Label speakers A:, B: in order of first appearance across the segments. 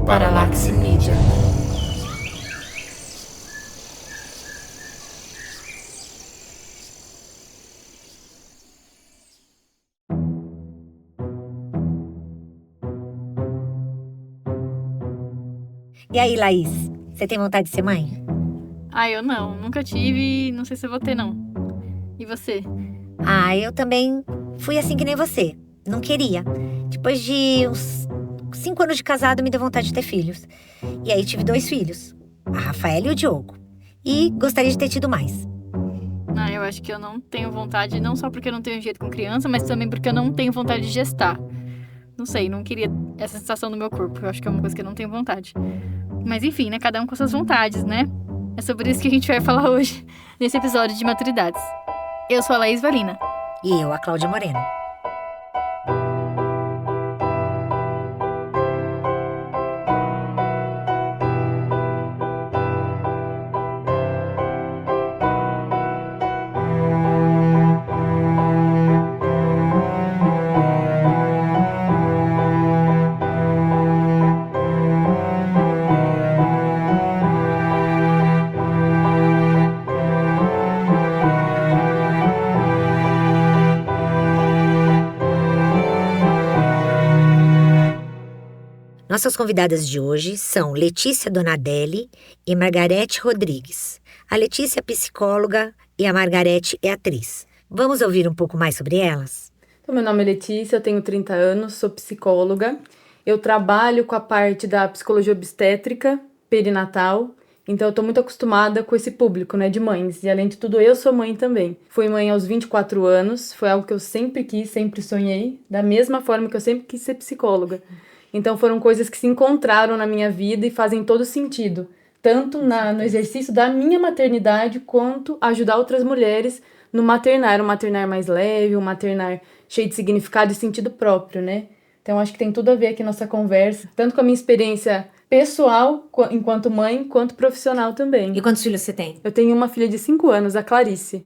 A: Paralaxe Mídia.
B: E aí, Laís, você tem vontade de ser mãe?
C: Eu não. Nunca tive e não sei se eu vou ter, não. E você?
B: Eu também fui assim que nem você. Não queria. Depois de uns 5 anos de casado, me deu vontade de ter filhos. E aí tive 2 filhos, a Rafaela e o Diogo. E gostaria de ter tido mais.
C: Eu acho que eu não tenho vontade, não só porque eu não tenho jeito com criança, mas também porque eu não tenho vontade de gestar. Não sei, não queria essa sensação no meu corpo. Eu acho que é uma coisa que eu não tenho vontade. Mas enfim, né? Cada um com suas vontades, né? É sobre isso que a gente vai falar hoje, nesse episódio de Maturidades. Eu sou a Laís Valina.
B: E eu, a Cláudia Moreno. Nossas convidadas de hoje são Letícia Donadelli e Margarete Rodrigues. A Letícia é psicóloga e a Margarete é atriz. Vamos ouvir um pouco mais sobre elas?
D: Meu nome é Letícia, eu tenho 30 anos, sou psicóloga. Eu trabalho com a parte da psicologia obstétrica, perinatal. Então eu estou muito acostumada com esse público, né, de mães. E além de tudo, eu sou mãe também. Fui mãe aos 24 anos, foi algo que eu sempre quis, sempre sonhei. Da mesma forma que eu sempre quis ser psicóloga. Então foram coisas que se encontraram na minha vida e fazem todo sentido. Tanto no exercício da minha maternidade, quanto ajudar outras mulheres no maternar. Um maternar mais leve, um maternar cheio de significado e sentido próprio, né? Então acho que tem tudo a ver aqui nossa conversa. Tanto com a minha experiência pessoal, enquanto mãe, quanto profissional também.
B: E quantos filhos você tem?
D: Eu tenho uma filha de 5 anos, a Clarice.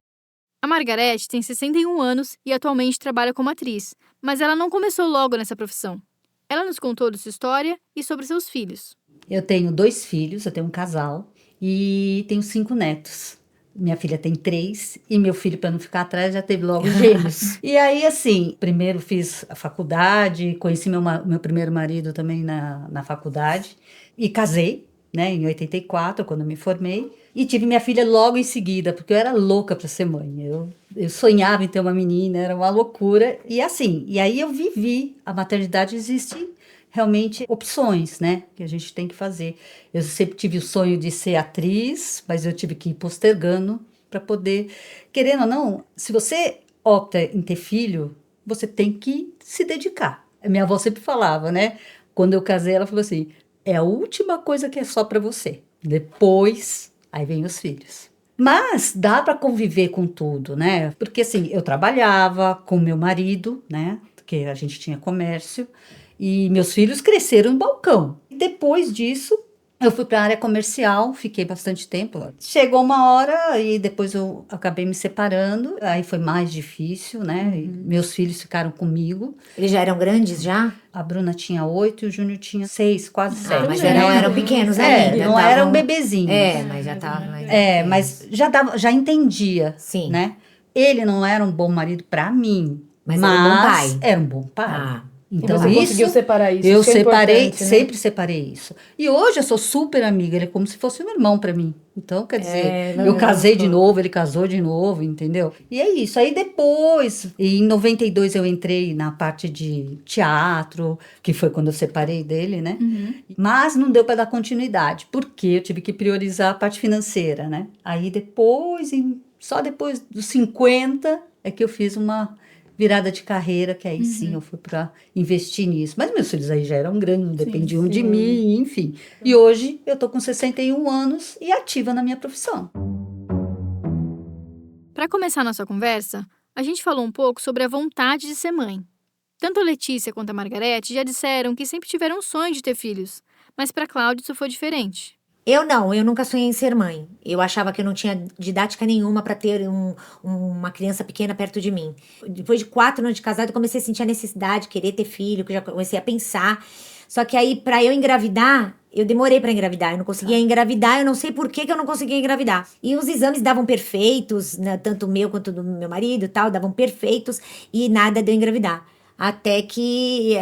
C: A Margarete tem 61 anos e atualmente trabalha como atriz, mas ela não começou logo nessa profissão. Ela nos contou de sua história e sobre seus filhos.
E: Eu tenho 2 filhos, eu tenho um casal e tenho 5 netos. Minha filha tem 3 e meu filho, para não ficar atrás, já teve logo gêmeos. E aí, assim, primeiro fiz a faculdade, conheci meu primeiro marido também na faculdade e casei, né, em 84, quando eu me formei. E tive minha filha logo em seguida, porque eu era louca para ser mãe. Eu sonhava em ter uma menina, era uma loucura. E assim, e aí eu vivi. A maternidade existe realmente opções, né, que a gente tem que fazer. Eu sempre tive o sonho de ser atriz, mas eu tive que ir postergando para poder, querendo ou não, se você opta em ter filho, você tem que se dedicar. A minha avó sempre falava, né, quando eu casei, ela falou assim, é a última coisa que é só para você. Depois, aí vem os filhos. Mas dá para conviver com tudo, né? Porque assim, eu trabalhava com meu marido, né? Porque a gente tinha comércio. E meus filhos cresceram no balcão. Depois disso, eu fui para a área comercial, fiquei bastante tempo lá. Chegou uma hora e depois eu acabei me separando. Aí foi mais difícil, né? E meus filhos ficaram comigo.
B: Eles já eram grandes já?
E: A Bruna tinha 8 e o Júnior tinha 6, quase 7.
B: Mas eram pequenos ainda.
E: Não eram bebezinhos.
B: Mas já tava.
E: Mas já entendia,
B: Sim.
E: né? Ele não era um bom marido para mim.
B: Mas era um bom pai.
E: Era um bom pai.
D: Então, você conseguiu separar isso?
E: Eu
D: isso
E: separei,
D: né?
E: sempre separei isso. E hoje eu sou super amiga, ele é como se fosse um irmão para mim. Então, quer dizer, eu casei de novo, ele casou de novo, entendeu? E é isso. Aí depois, em 92 eu entrei na parte de teatro, que foi quando eu separei dele, né? Mas não deu para dar continuidade, porque eu tive que priorizar a parte financeira, né? Aí depois, só depois dos 50, é que eu fiz uma virada de carreira, que aí sim eu fui para investir nisso. Mas meus filhos aí já eram grandes, não dependiam de mim, enfim. E hoje eu tô com 61 anos e ativa na minha profissão.
C: Para começar a nossa conversa, a gente falou um pouco sobre a vontade de ser mãe. Tanto a Letícia quanto a Margarete já disseram que sempre tiveram um sonho de ter filhos, mas para Cláudia isso foi diferente.
B: Eu nunca sonhei em ser mãe. Eu achava que eu não tinha didática nenhuma para ter uma criança pequena perto de mim. Depois de 4 anos de casado, eu comecei a sentir a necessidade de querer ter filho, que eu já comecei a pensar. Só que aí, pra eu engravidar, eu demorei pra engravidar. Eu não conseguia engravidar, eu não sei por que eu não conseguia engravidar. E os exames davam perfeitos, né, tanto o meu quanto do meu marido e tal, davam perfeitos, e nada de eu engravidar. Até que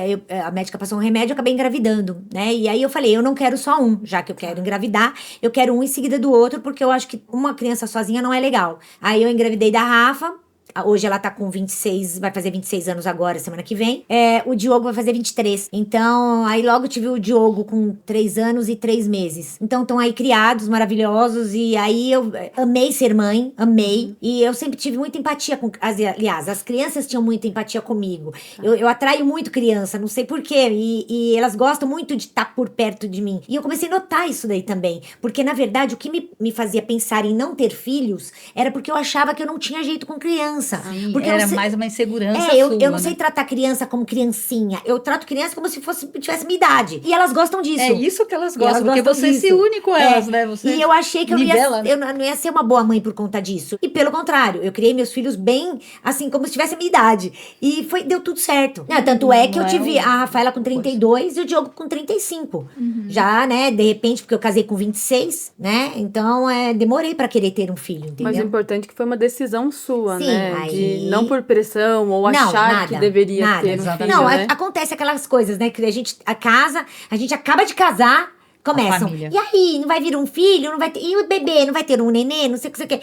B: a médica passou um remédio, eu acabei engravidando, né? E aí eu falei, eu não quero só um, já que eu quero engravidar, eu quero um em seguida do outro, porque eu acho que uma criança sozinha não é legal. Aí eu engravidei da Rafa. Hoje ela tá com 26, vai fazer 26 anos agora, semana que vem. O Diogo vai fazer 23. Então, aí logo tive o Diogo com 3 anos e 3 meses. Então, estão aí criados, maravilhosos. E aí eu amei ser mãe, amei. E eu sempre tive muita empatia com... Aliás, as crianças tinham muita empatia comigo. Eu atraio muito criança, não sei porquê. E elas gostam muito de estar por perto de mim. E eu comecei a notar isso daí também. Porque, na verdade, o que me fazia pensar em não ter filhos era porque eu achava que eu não tinha jeito com criança.
E: Sim,
B: Porque
E: era mais uma insegurança
B: eu
E: sua,
B: não sei
E: né?
B: tratar criança como criancinha. Eu trato criança como se tivesse minha idade. E elas gostam disso.
E: É isso que elas
B: E elas
E: gostam, porque
B: gostam
E: você se
B: disso.
E: une com elas, né? Você
B: E eu achei que
E: nivela, né?
B: eu não ia ser uma boa mãe por conta disso. E pelo contrário, eu criei meus filhos bem, assim, como se tivesse a minha idade. E deu tudo certo. Tanto é que eu tive a Rafaela com 32 e o Diogo com 35. Já, né, de repente, porque eu casei com 26, né? Então, demorei pra querer ter um filho, entendeu?
D: Mas o importante é que foi uma decisão sua,
B: Sim,
D: né?
B: aí-
D: De não por pressão ou
B: Não,
D: achar
B: nada,
D: que deveria
B: nada,
D: ter um
E: exatamente.
D: filho,
B: Não,
D: né?
B: acontece aquelas coisas, né? Que a gente a gente acaba de casar, começam.
E: família.
B: E aí, não vai vir um filho? Não vai ter, e o bebê? Não vai ter um nenê? Não sei o que você quer.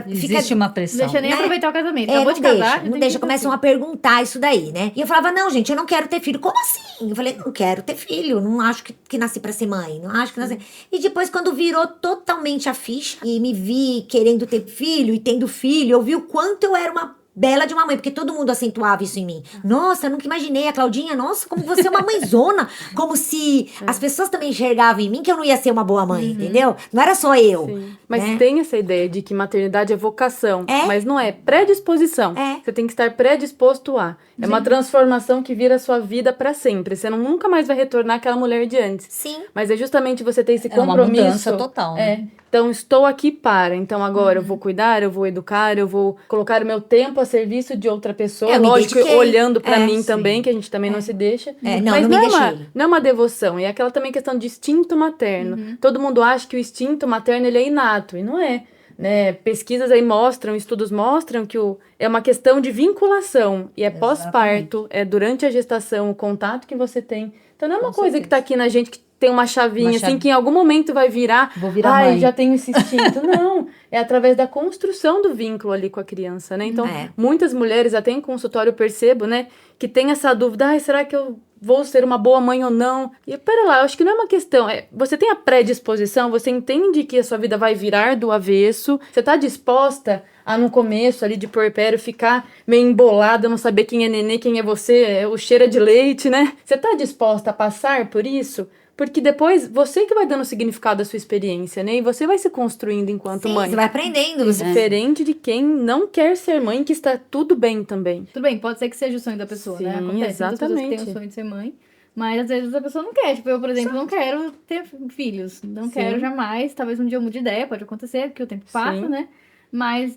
E: Existe uma
C: Não
E: pressão.
C: deixa nem
B: né?
C: aproveitar o casamento. Acabou
B: Não
C: de casar.
B: deixa,
C: já
B: não
C: tem que
B: deixa.
C: ter
B: Começam
C: filho.
B: a perguntar isso daí, né? E eu falava, não, gente, eu não quero ter filho. Como assim? Eu falei, não quero ter filho. Não acho que nasci pra ser mãe. Não acho que nasci. E depois, quando virou totalmente a ficha e me vi querendo ter filho e tendo filho, eu vi o quanto eu era uma bela de uma mãe, porque todo mundo acentuava isso em mim. Nossa, eu nunca imaginei. A Claudinha, nossa, como você é uma mãezona. Como se as pessoas também enxergavam em mim que eu não ia ser uma boa mãe, entendeu? Não era só eu.
D: Sim. Mas
B: né?
D: tem essa ideia de que maternidade é vocação,
B: É.
D: mas não é predisposição.
B: É.
D: Você tem que estar predisposto a. É uma transformação que vira a sua vida pra sempre. Você nunca mais vai retornar àquela mulher de antes.
B: Sim.
D: Mas é justamente você ter esse
E: É uma
D: compromisso.
E: mudança total, né?
D: Então, estou aqui para. Então, agora eu vou cuidar, eu vou educar, eu vou colocar o meu tempo a serviço de outra pessoa.
B: Eu me
D: Lógico,
B: dediquei.
D: olhando para mim
E: sim.
D: também, que a gente também não se deixa.
B: Não,
D: Mas
B: não me
D: é
B: deixei.
D: não é uma devoção. É aquela também questão de instinto materno. Todo mundo acha que o instinto materno ele é inato. E não é. Né? Pesquisas aí mostram, estudos mostram que é uma questão de vinculação. E é pós-parto, é durante a gestação, o contato que você tem. Então, não é uma
E: Com
D: coisa
E: certeza.
D: que tá aqui na gente que tem uma chavinha,
E: Uma
D: assim,
E: chave.
D: que em algum momento vai virar.
E: Vou virar
D: Ai,
E: mãe.
D: já tenho esse instinto. Não, é através da construção do vínculo ali com a criança, né? Então, muitas mulheres, até em consultório eu percebo, né, que tem essa dúvida, ai, será que eu vou ser uma boa mãe ou não? E pera lá, eu acho que não é uma questão, você tem a predisposição, você entende que a sua vida vai virar do avesso, você tá disposta a no começo ali de puerpério ficar meio embolada, não saber quem é nenê, quem é você, o cheiro é de leite, né? Você tá disposta a passar por isso? Porque depois você que vai dando significado à sua experiência, né? E você vai se construindo enquanto
B: Sim,
D: mãe.
B: você vai aprendendo.
D: Diferente de quem não quer ser mãe, que está tudo bem também.
C: Tudo bem, pode ser que seja o sonho da pessoa, né?
D: Sim,
C: Acontece muitas pessoas que têm
D: exatamente.
C: o sonho de ser mãe, mas às vezes a pessoa não quer. Tipo, eu, por exemplo, não quero ter filhos. Não quero jamais. Talvez um dia eu mude de ideia, pode acontecer, porque o tempo passa,
D: Sim.
C: né? Mas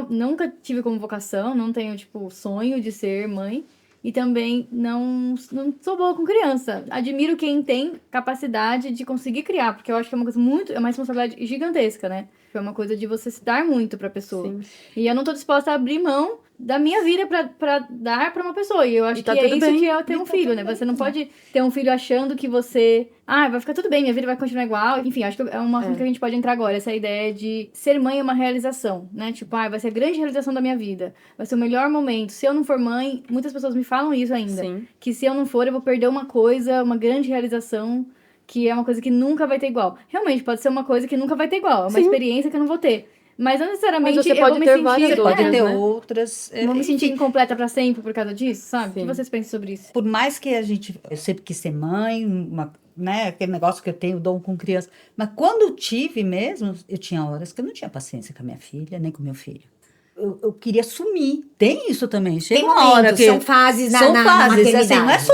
C: nunca tive como vocação, não tenho, tipo, sonho de ser mãe. E também não sou boa com criança. Admiro quem tem capacidade de conseguir criar, porque eu acho que é uma coisa é uma responsabilidade gigantesca, né? É uma coisa de você se dar muito pra pessoa.
D: Sim.
C: E eu não tô disposta a abrir mão da minha vida pra dar pra uma pessoa. E eu acho
D: E tá
C: que é
D: tudo
C: isso
D: bem.
C: que é ter um filho, né? Você não pode ter um filho achando que você... vai ficar tudo bem, minha vida vai continuar igual. Enfim, acho que é uma assunto que a gente pode entrar agora. Essa ideia de ser mãe é uma realização, né? Tipo, vai ser a grande realização da minha vida. Vai ser o melhor momento. Se eu não for mãe, muitas pessoas me falam isso ainda.
D: Sim.
C: Que se eu não for, eu vou perder uma coisa, uma grande realização, que é uma coisa que nunca vai ter igual. Realmente, pode ser uma coisa que nunca vai ter igual. É uma
D: Sim.
C: experiência que eu não vou ter. Mas não necessariamente
D: Mas você
C: eu
D: pode
C: vou me
D: ter
C: sentir...
D: várias
E: Você pode
D: outras,
E: ter
D: né?
E: outras.
C: Vou me sentir
E: enfim,
C: incompleta pra sempre por causa disso, sabe?
D: Sim.
C: O que vocês pensam sobre isso?
E: por mais que eu sempre quis ser mãe, né, aquele negócio que eu tenho dom com criança, mas quando eu tive mesmo, eu tinha horas que eu não tinha paciência com a minha filha, nem com o meu filho. Eu queria sumir. Tem isso também. Chega
B: Tem
E: uma hora
B: momentos,
E: que...
B: são fases na
E: São
B: na
E: fases, assim,
B: maternidade.
E: não é só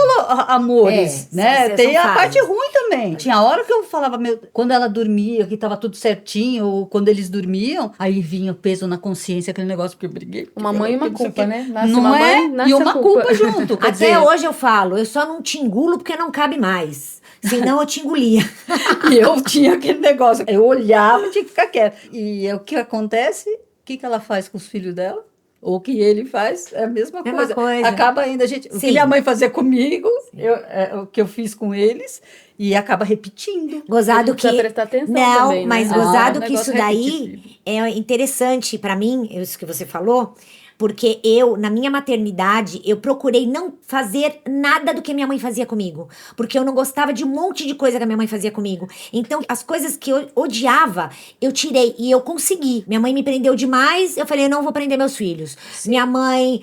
E: amores, né?
B: são
E: Tem a
B: fases.
E: parte ruim também. Tinha hora que eu falava, quando ela dormia, que tava tudo certinho, ou quando eles dormiam, aí vinha o peso na consciência, aquele negócio que eu briguei.
D: Uma mãe e uma
E: Não sei o
D: culpa,
E: quê.
D: né? Nasce
E: Não
D: uma
E: é?
D: mãe, nasce
E: E
D: a
E: uma culpa junto. Quer
B: Até
E: dizer,
B: hoje eu falo, eu só não te engulo porque não cabe mais. Senão eu te engolia.
E: E eu tinha aquele negócio, eu olhava e tinha que ficar quieta. E o que acontece? O que ela faz com os filhos dela? Ou o que ele faz, é a mesma
B: Mesma
E: coisa.
B: coisa.
E: Acaba ainda, gente, o que
B: Sim.
E: minha mãe fazia comigo, o que eu fiz com eles, e acaba repetindo.
B: Gozado
D: Precisa
B: que...
D: prestar atenção
B: Não,
D: também, né?
B: mas
D: Ah,
B: gozado
D: é um
B: que isso
D: negócio
B: daí
D: repetitivo.
B: é interessante pra mim, isso que você falou, porque eu, na minha maternidade, eu procurei não fazer nada do que minha mãe fazia comigo. Porque eu não gostava de um monte de coisa que a minha mãe fazia comigo. Então, as coisas que eu odiava, eu tirei e eu consegui. Minha mãe me prendeu demais, eu falei, eu não vou prender meus filhos. Minha mãe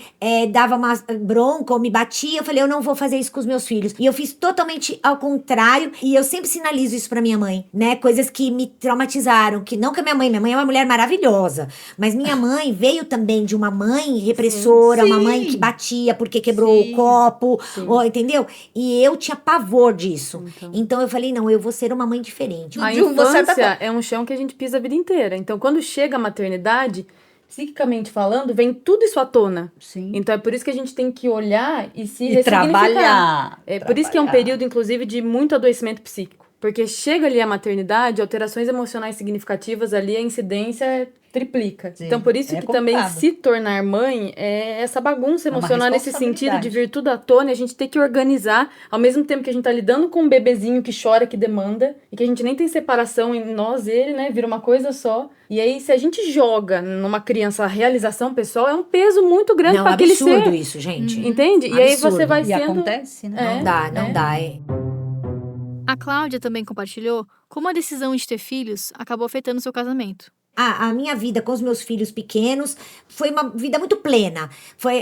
B: dava uma bronca ou me batia, eu falei, eu não vou fazer isso com os meus filhos. E eu fiz totalmente ao contrário, e eu sempre sinalizo isso pra minha mãe, né? Coisas que me traumatizaram, que não que a minha mãe é uma mulher maravilhosa, mas minha mãe veio também de uma mãe repressora, uma mãe que batia porque quebrou
E: Sim.
B: o copo,
D: Sim.
B: entendeu? E eu tinha pavor disso. Então eu falei, não, eu vou ser uma mãe diferente.
D: A
E: De uma certa
D: infância
E: forma.
D: é um chão que a gente pisa a vida inteira. Então, quando chega a maternidade, psiquicamente falando, vem tudo isso à tona.
E: Sim.
D: Então, é por isso que a gente tem que olhar e se
E: E
D: ressignificar.
E: trabalhar.
D: É por isso que é um
E: trabalhar.
D: período, inclusive, de muito adoecimento psíquico. Porque chega ali a maternidade, alterações emocionais significativas ali, a incidência triplica.
E: Sim,
D: Então, por isso
E: é
D: que também
E: complicado.
D: se tornar mãe é essa bagunça
E: É uma
D: emocional nesse sentido
E: responsabilidade.
D: de vir tudo à tona e a gente ter que organizar, ao mesmo tempo que a gente tá lidando com um bebezinho que chora, que demanda, e que a gente nem tem separação em nós e ele, né? Vira uma coisa só. E aí, se a gente joga numa criança a realização pessoal, é um peso muito grande
B: Não,
D: para aquele
B: absurdo
D: ser.
B: isso, gente.
D: Entende? E aí
B: Absurdo.
D: você vai
E: E
D: sendo...
E: acontece, né?
B: Não dá, não dá.
C: A Cláudia também compartilhou como a decisão de ter filhos acabou afetando seu casamento.
B: A minha vida com os meus filhos pequenos foi uma vida muito plena.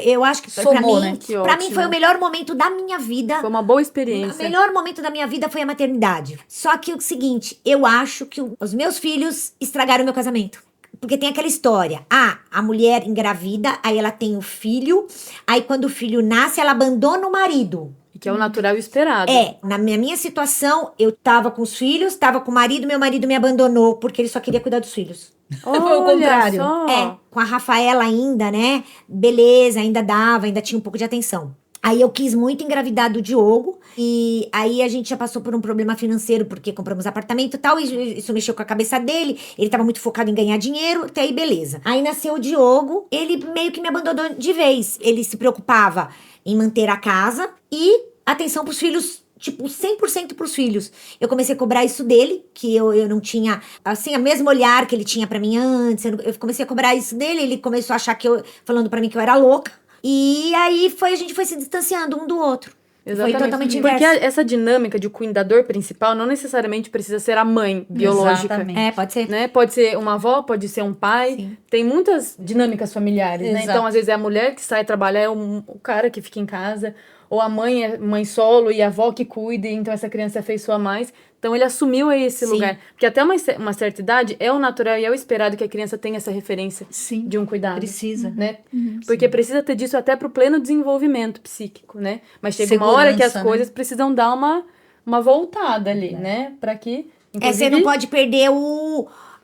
B: Eu acho que pra
E: Somou,
B: mim,
E: né?
D: Que
B: pra mim
D: ótimo.
B: foi o melhor momento da minha vida.
D: Foi uma boa
B: O
D: experiência.
B: melhor momento da minha vida foi a maternidade. Só que o seguinte, eu acho que os meus filhos estragaram meu casamento. Porque tem aquela história. A mulher engravida, aí ela tem o filho, aí quando o filho nasce, ela abandona o marido.
D: Que é o natural e o esperado.
B: Na minha situação, eu tava com os filhos, tava com o marido, meu marido me abandonou porque ele só queria cuidar dos filhos.
D: Olha
E: Foi o contrário.
D: só.
B: Com a Rafaela ainda, né? Beleza, ainda dava, ainda tinha um pouco de atenção. Aí eu quis muito engravidar do Diogo, e aí a gente já passou por um problema financeiro, porque compramos apartamento e tal, e isso mexeu com a cabeça dele, ele tava muito focado em ganhar dinheiro, até aí beleza. Aí nasceu o Diogo, ele meio que me abandonou de vez, ele se preocupava em manter a casa e atenção pros filhos, tipo, 100% pros filhos. Eu comecei a cobrar isso dele, que eu não tinha, assim, o mesmo olhar que ele tinha pra mim antes. Eu comecei a cobrar isso dele, ele começou a achar falando pra mim que eu era louca. E aí a gente foi se distanciando um do outro.
D: Exatamente.
B: Foi totalmente
D: Porque
B: inverso.
D: essa dinâmica de cuidador principal não necessariamente precisa ser a mãe biológica.
E: Exatamente.
B: Pode ser.
D: Né? Pode ser uma avó, pode ser um pai.
B: Sim.
D: Tem muitas dinâmicas familiares, né?
E: Exato.
D: Então, às vezes, é a mulher que sai trabalhar, é o cara que fica em casa. Ou a mãe é mãe solo e a avó que cuida, e então essa criança afeiçoa mais. Então, ele assumiu aí esse
B: Sim.
D: lugar. Porque até uma certa idade, é o natural e é o esperado que a criança tenha essa referência
E: Sim,
D: de um cuidado.
E: precisa.
D: Né? Porque precisa ter disso até pro pleno desenvolvimento psíquico, né? Mas chega uma hora que as
E: Segurança, né?
D: coisas precisam dar uma voltada ali, né? Pra que,
B: Você não pode perder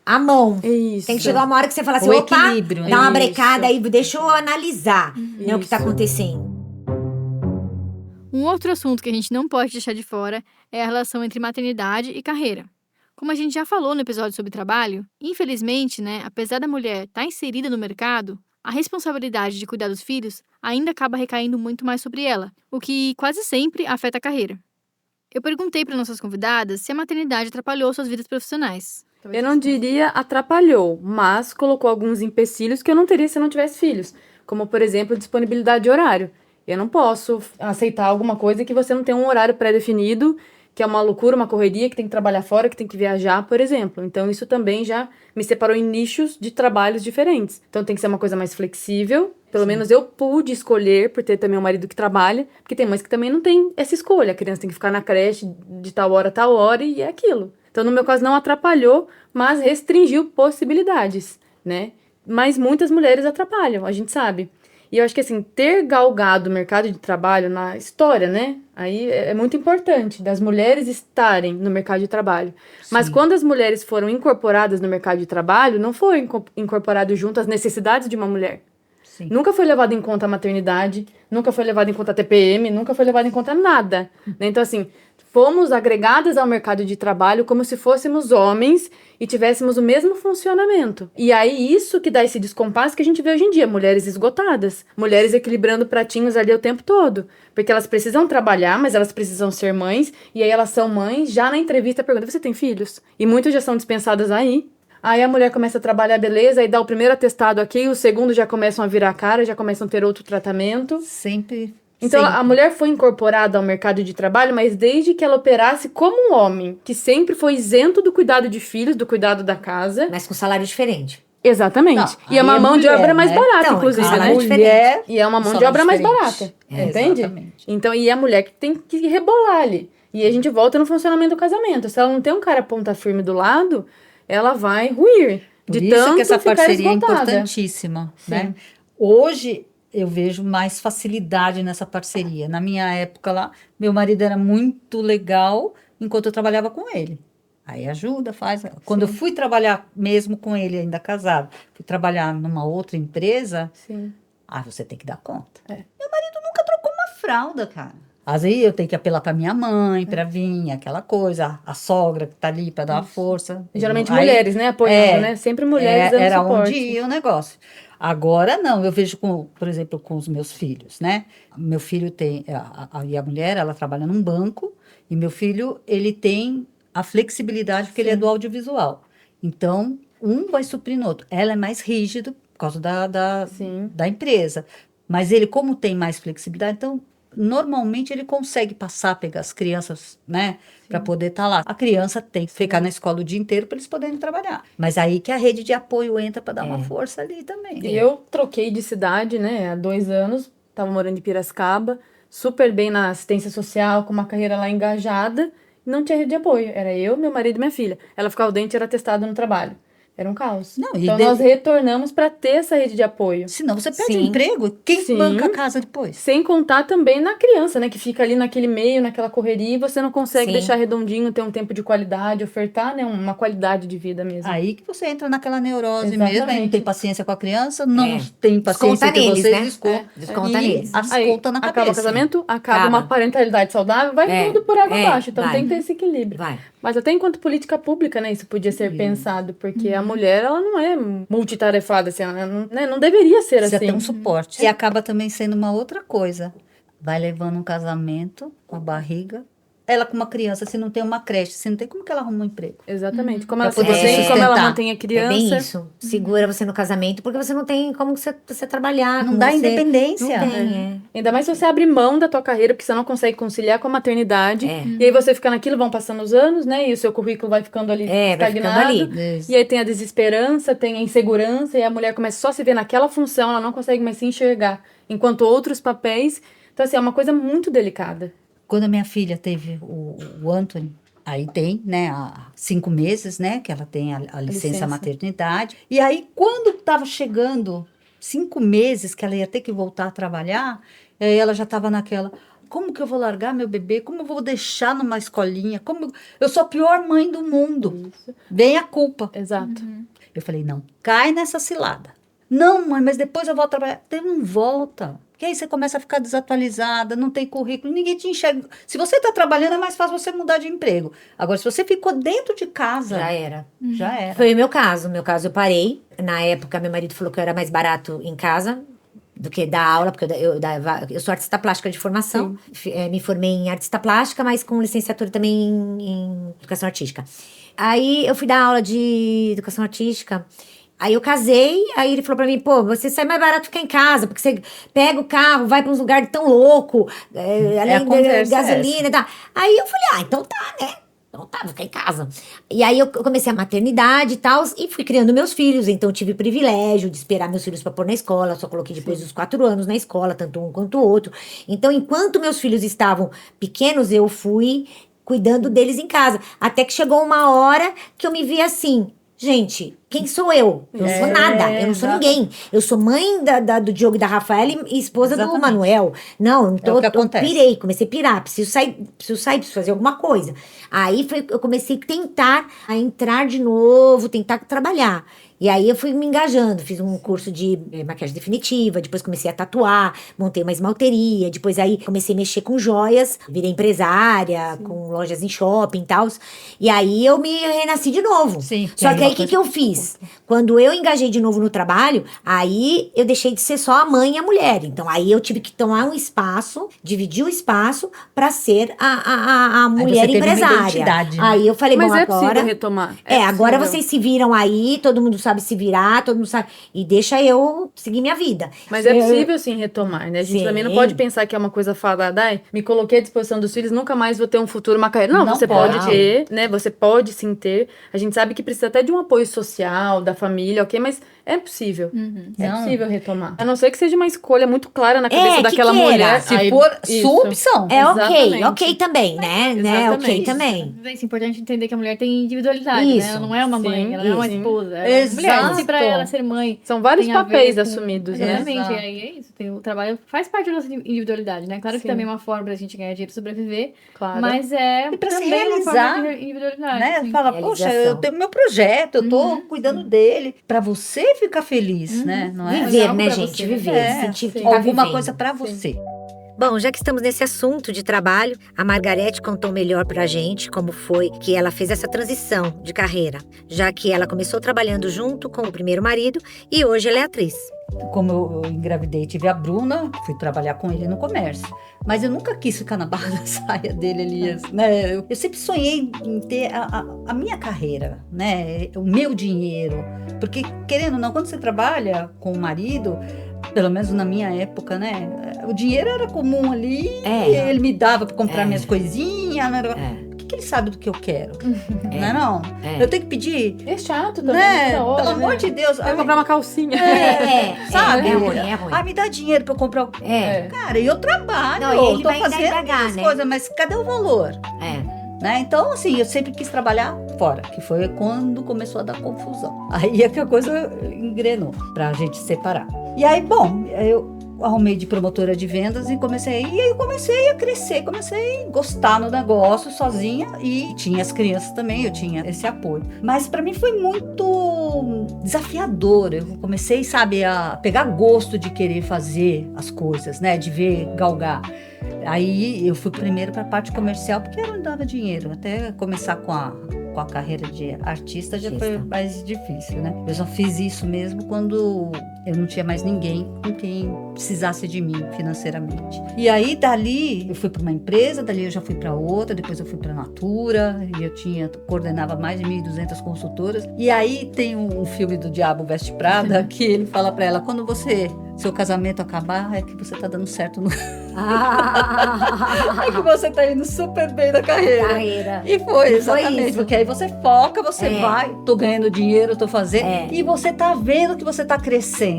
B: a mão.
D: Isso.
B: Tem que chegar uma hora que você fala assim,
E: O
B: opa,
E: equilíbrio, né?
B: dá uma
D: Isso.
B: brecada aí, deixa eu analisar, né, o que tá
D: Isso.
B: acontecendo.
C: Um outro assunto que a gente não pode deixar de fora é a relação entre maternidade e carreira. Como a gente já falou no episódio sobre trabalho, infelizmente, né, apesar da mulher estar inserida no mercado, a responsabilidade de cuidar dos filhos ainda acaba recaindo muito mais sobre ela, o que quase sempre afeta a carreira. Eu perguntei para nossas convidadas se a maternidade atrapalhou suas vidas profissionais.
D: Eu não diria atrapalhou, mas colocou alguns empecilhos que eu não teria se eu não tivesse filhos. Como, por exemplo, disponibilidade de horário. Eu não posso aceitar alguma coisa que você não tem um horário pré-definido, que é uma loucura, uma correria, que tem que trabalhar fora, que tem que viajar, por exemplo. Então, isso também já me separou em nichos de trabalhos diferentes. Então, tem que ser uma coisa mais flexível. Pelo menos eu pude escolher, por ter também um marido que trabalha, porque tem mães que também não tem essa escolha. A criança tem que ficar na creche de tal hora a tal hora e é aquilo. Então, no meu caso, não atrapalhou, mas restringiu possibilidades, né? Mas muitas mulheres atrapalham, a gente sabe. E eu acho que, assim, ter galgado o mercado de trabalho na história, né? Aí é muito importante, das mulheres estarem no mercado de trabalho. Mas quando as mulheres foram incorporadas no mercado de trabalho, não foi incorporado junto às necessidades de uma mulher.
E: Sim.
D: Nunca foi levado em conta a maternidade, nunca foi levado em conta a TPM, nunca foi levado em conta nada. Né? Então, assim, fomos agregadas ao mercado de trabalho como se fôssemos homens e tivéssemos o mesmo funcionamento. E aí, isso que dá esse descompasso que a gente vê hoje em dia, mulheres esgotadas, mulheres equilibrando pratinhos ali o tempo todo. Porque elas precisam trabalhar, mas elas precisam ser mães, e aí elas são mães, já na entrevista pergunta, você tem filhos? E muitas já são dispensadas aí. Aí a mulher começa a trabalhar, beleza, aí dá o primeiro atestado aqui, o segundo já começam a virar a cara, já começam a ter outro tratamento.
E: Sempre.
D: Então
E: sempre.
D: a mulher foi incorporada ao mercado de trabalho, mas desde que ela operasse como um homem, que sempre foi isento do cuidado de filhos, do cuidado da casa.
B: Mas com salário diferente.
D: Exatamente.
E: Não,
D: e é
E: aí
D: uma
E: é
D: mão de
E: mulher,
D: obra mais
E: né?
D: barata,
B: Então,
D: inclusive,
B: com
D: né?
B: salário
E: mulher,
D: E é uma mão de
E: salário
D: obra mais
E: diferente.
D: barata, entende?
E: Exatamente.
D: Então, e é a mulher que tem que rebolar ali. E a gente volta no funcionamento do casamento. Se ela não tem um cara ponta firme do lado, ela vai ruir.
E: Por
D: De
E: isso
D: tanto
E: que essa
D: ficar
E: parceria é
D: esgotada.
E: importantíssima, né?
D: Sim.
E: Hoje eu vejo mais facilidade nessa parceria. Na minha época lá, meu marido era muito legal enquanto eu trabalhava com ele. Aí ajuda, faz. Quando eu fui trabalhar mesmo com ele, ainda casado, fui trabalhar numa outra empresa,
D: Sim.
E: você tem que dar conta.
D: É.
E: Meu marido nunca trocou uma fralda, cara. Às vezes eu tenho que apelar para minha mãe, para vir, aquela coisa, a sogra que tá ali para dar uma força.
D: Geralmente
E: Aí,
D: mulheres, né? Apoiando, né? Sempre mulheres dando
E: era
D: suporte.
E: onde ia o negócio. Agora não, eu vejo, por exemplo, com os meus filhos, né? Meu filho tem, e a mulher, ela trabalha num banco, e meu filho, ele tem a flexibilidade, porque ele é do audiovisual. Então, um vai suprir no outro. Ela é mais rígida por causa
D: Sim.
E: da empresa. Mas ele, como tem mais flexibilidade, então, normalmente ele consegue passar, pegar as crianças, né? Para poder estar lá. A criança tem que ficar na escola o dia inteiro para eles poderem trabalhar. Mas aí que a rede de apoio entra para dar uma força ali também.
D: E eu troquei de cidade, né? Há 2 anos. Tava morando em Piracicaba. Super bem na assistência social, com uma carreira lá engajada. Não tinha rede de apoio. Era eu, meu marido e minha filha. Ela ficava doente, era testada no trabalho. Era um caos.
E: Não, e
D: Então, nós retornamos para ter essa rede de apoio.
E: Senão você perde o
B: Sim.
E: emprego. Quem
D: Sim.
E: banca a casa depois?
D: Sem contar também na criança, né? Que fica ali naquele meio, naquela correria, e você não consegue
B: Sim.
D: deixar redondinho, ter um tempo de qualidade, ofertar, né? Uma qualidade de vida mesmo.
E: Aí que você entra naquela neurose
D: Exatamente.
E: mesmo, aí não tem paciência com a criança, não
B: É.
E: tem paciência
B: Desconta
E: que
B: neles,
E: vocês
B: né?
E: descontam.
B: Desconta
E: E
B: neles.
E: as
D: Aí,
E: contas na
D: acaba
E: cabeça.
D: o casamento, acaba
B: Acaba.
D: uma parentalidade saudável, vai
B: É,
D: tudo por água
B: é,
D: abaixo. Então
B: vai.
D: tem que ter esse equilíbrio.
B: Vai.
D: Mas até enquanto política pública, né, isso podia ser pensado, porque a mulher, ela não é multitarefada, assim, ela não, né, não deveria ser
E: Precisa
D: assim.
E: ter um suporte. E acaba também sendo uma outra coisa. Vai levando um casamento com a barriga. Ela com uma criança, se não tem uma creche, se não tem, como que ela arruma um emprego?
D: Exatamente. Como
E: Pra
D: ela se
E: poder se
D: mantém, como ela
E: sustentar.
D: mantém a
B: É
D: criança.
B: bem isso. Segura você no casamento, porque você não tem como você trabalhar.
E: Não
B: como
E: dá
B: você-
E: independência.
B: Não tem, é.
D: Ainda mais se você abre mão da tua carreira, porque você não consegue conciliar com a maternidade.
B: É.
D: E aí você fica naquilo, vão passando os anos, né? E o seu currículo vai ficando ali
B: É, vai ficando
D: estagnado.
B: ali.
E: Isso.
D: E aí tem a desesperança, tem a insegurança, e a mulher começa só a se ver naquela função, ela não consegue mais se enxergar. Enquanto outros papéis. Então, assim, é uma coisa muito delicada.
E: Quando a minha filha teve o Anthony, aí tem, né, há 5 meses, né, que ela tem a licença
D: licença.
E: maternidade. E aí, quando estava chegando 5 meses que ela ia ter que voltar a trabalhar, aí ela já estava naquela, como que eu vou largar meu bebê? Como eu vou deixar numa escolinha? Como eu sou a pior mãe do mundo.
D: Isso.
E: Vem a culpa.
D: Exato.
E: Eu falei, não, cai nessa cilada. Não, mãe, mas depois eu volto a trabalhar. Então não volta. Porque aí você começa a ficar desatualizada, não tem currículo, ninguém te enxerga. Se você está trabalhando, é mais fácil você mudar de emprego. Agora, se você ficou dentro de casa,
B: Já era.
E: já era.
B: Foi o meu caso. No meu caso, eu parei. Na época, meu marido falou que eu era mais barato em casa do que dar aula, porque eu sou artista plástica de formação. Me formei em artista plástica, mas com licenciatura também em educação artística. Aí, eu fui dar aula de educação artística. Aí eu casei, aí ele falou pra mim, pô, você sai mais barato ficar em casa, porque você pega o carro, vai pra uns lugares tão louco, além
E: a
B: da
E: conversa é
B: gasolina e tal. Aí eu falei, então tá, né? Então tá, vou ficar em casa. E aí eu comecei a maternidade e tal, e fui criando meus filhos, então eu tive o privilégio de esperar meus filhos pra pôr na escola, só coloquei depois dos 4 anos na escola, tanto um quanto o outro. Então, enquanto meus filhos estavam pequenos, eu fui cuidando deles em casa. Até que chegou uma hora que eu me vi assim, gente, quem sou eu? Eu não sou nada, eu não sou ninguém. Eu sou mãe do Diogo e da Rafaela e esposa do Manuel. Não, não tô,
E: o que acontece.
B: pirei, comecei a pirar, preciso sair, preciso fazer alguma coisa. Aí eu comecei a tentar a entrar de novo, tentar trabalhar. E aí eu fui me engajando, fiz um curso de maquiagem definitiva, depois comecei a tatuar, montei uma esmalteria, depois aí comecei a mexer com joias, virei empresária, com lojas em shopping e tal. E aí eu me renasci de novo.
E: Sim,
B: Só que aí o
E: coisa...
B: que eu fiz? Quando eu engajei de novo no trabalho, aí eu deixei de ser só a mãe e a mulher. Então aí eu tive que tomar um espaço, dividir o espaço pra ser a mulher empresária. Aí eu falei,
D: Mas
B: bom, agora...
D: possível retomar.
B: Agora
D: possível.
B: vocês se viram aí, todo mundo sabe se virar, todo mundo sabe. E deixa eu seguir minha vida.
D: Mas é possível sim retomar, né? A gente também não pode pensar que é uma coisa falada, ai, me coloquei à disposição dos filhos, nunca mais vou ter um futuro, uma carreira. Não, você pode ter, né? Você pode sim ter. A gente sabe que precisa até de um apoio social, da família, ok? Mas é possível. É possível retomar. A não ser que seja uma escolha muito clara na cabeça daquela mulher.
E: Se for sua opção.
B: É ok também, né? Ok também.
C: É importante entender que a mulher tem individualidade, né? Ela não é uma mãe, ela não é uma esposa. Ela é uma mulher. Se pra ela ser mãe.
D: São vários papéis assumidos, né?
C: Exatamente. E aí é isso. O trabalho faz parte da nossa individualidade, né? Claro que também é uma forma pra gente ganhar dinheiro e sobreviver. Claro. Mas
E: e pra se realizar,
C: uma forma de individualidade.
E: Né? Fala, poxa, eu tenho meu projeto, eu tô cuidando dele. Pra você ficar feliz, né? Não é?
B: Viver, né, gente? Viver. Sentir que tá
E: alguma
B: vivendo.
E: coisa pra você.
B: Bom, já que estamos nesse assunto de trabalho, a Margarete contou melhor pra gente como foi que ela fez essa transição de carreira, já que ela começou trabalhando junto com o primeiro marido e hoje ela é atriz.
E: Como eu engravidei e tive a Bruna, fui trabalhar com ele no comércio. Mas eu nunca quis ficar na barra da saia dele, Elias, né? Eu sempre sonhei em ter a minha carreira, né? O meu dinheiro. Porque, querendo ou não, quando você trabalha com o marido, pelo menos na minha época, né? O dinheiro era comum ali, ele me dava para comprar minhas coisinhas, né? O que ele sabe do que eu quero? Não? Eu tenho que pedir.
D: É chato também.
E: Né? Pelo amor de Deus.
D: Vai comprar uma calcinha.
E: Sabe?
B: É ruim.
E: Me dá dinheiro pra eu comprar. Cara, eu trabalho.
B: Não, ele
E: tô
B: vai
E: fazendo
B: pagar,
E: as
B: né?
E: coisas, mas cadê o valor? Né? Então, assim, eu sempre quis trabalhar fora, que foi quando começou a dar confusão. Aí é que a coisa engrenou pra gente separar. E aí, bom, eu arrumei de promotora de vendas e aí eu comecei a crescer, comecei a gostar no negócio sozinha e tinha as crianças também, eu tinha esse apoio. Mas para mim foi muito desafiador, eu comecei, sabe, a pegar gosto de querer fazer as coisas, né, de ver, galgar. Aí eu fui primeiro para a parte comercial porque eu não dava dinheiro, até começar com a carreira de artista já foi mais difícil, né? Eu só fiz isso mesmo quando eu não tinha mais ninguém com quem precisasse de mim financeiramente. E aí, dali, eu fui para uma empresa, dali eu já fui para outra, depois eu fui para a Natura, e eu coordenava mais de 1.200 consultoras. E aí tem um filme do Diabo Veste Prada, que ele fala para ela, quando seu casamento acabar, é que você tá dando certo no... é que você tá indo super bem na carreira. E foi, exatamente. Porque aí você foca, você vai, tô ganhando dinheiro, tô fazendo, e você tá vendo que você tá crescendo,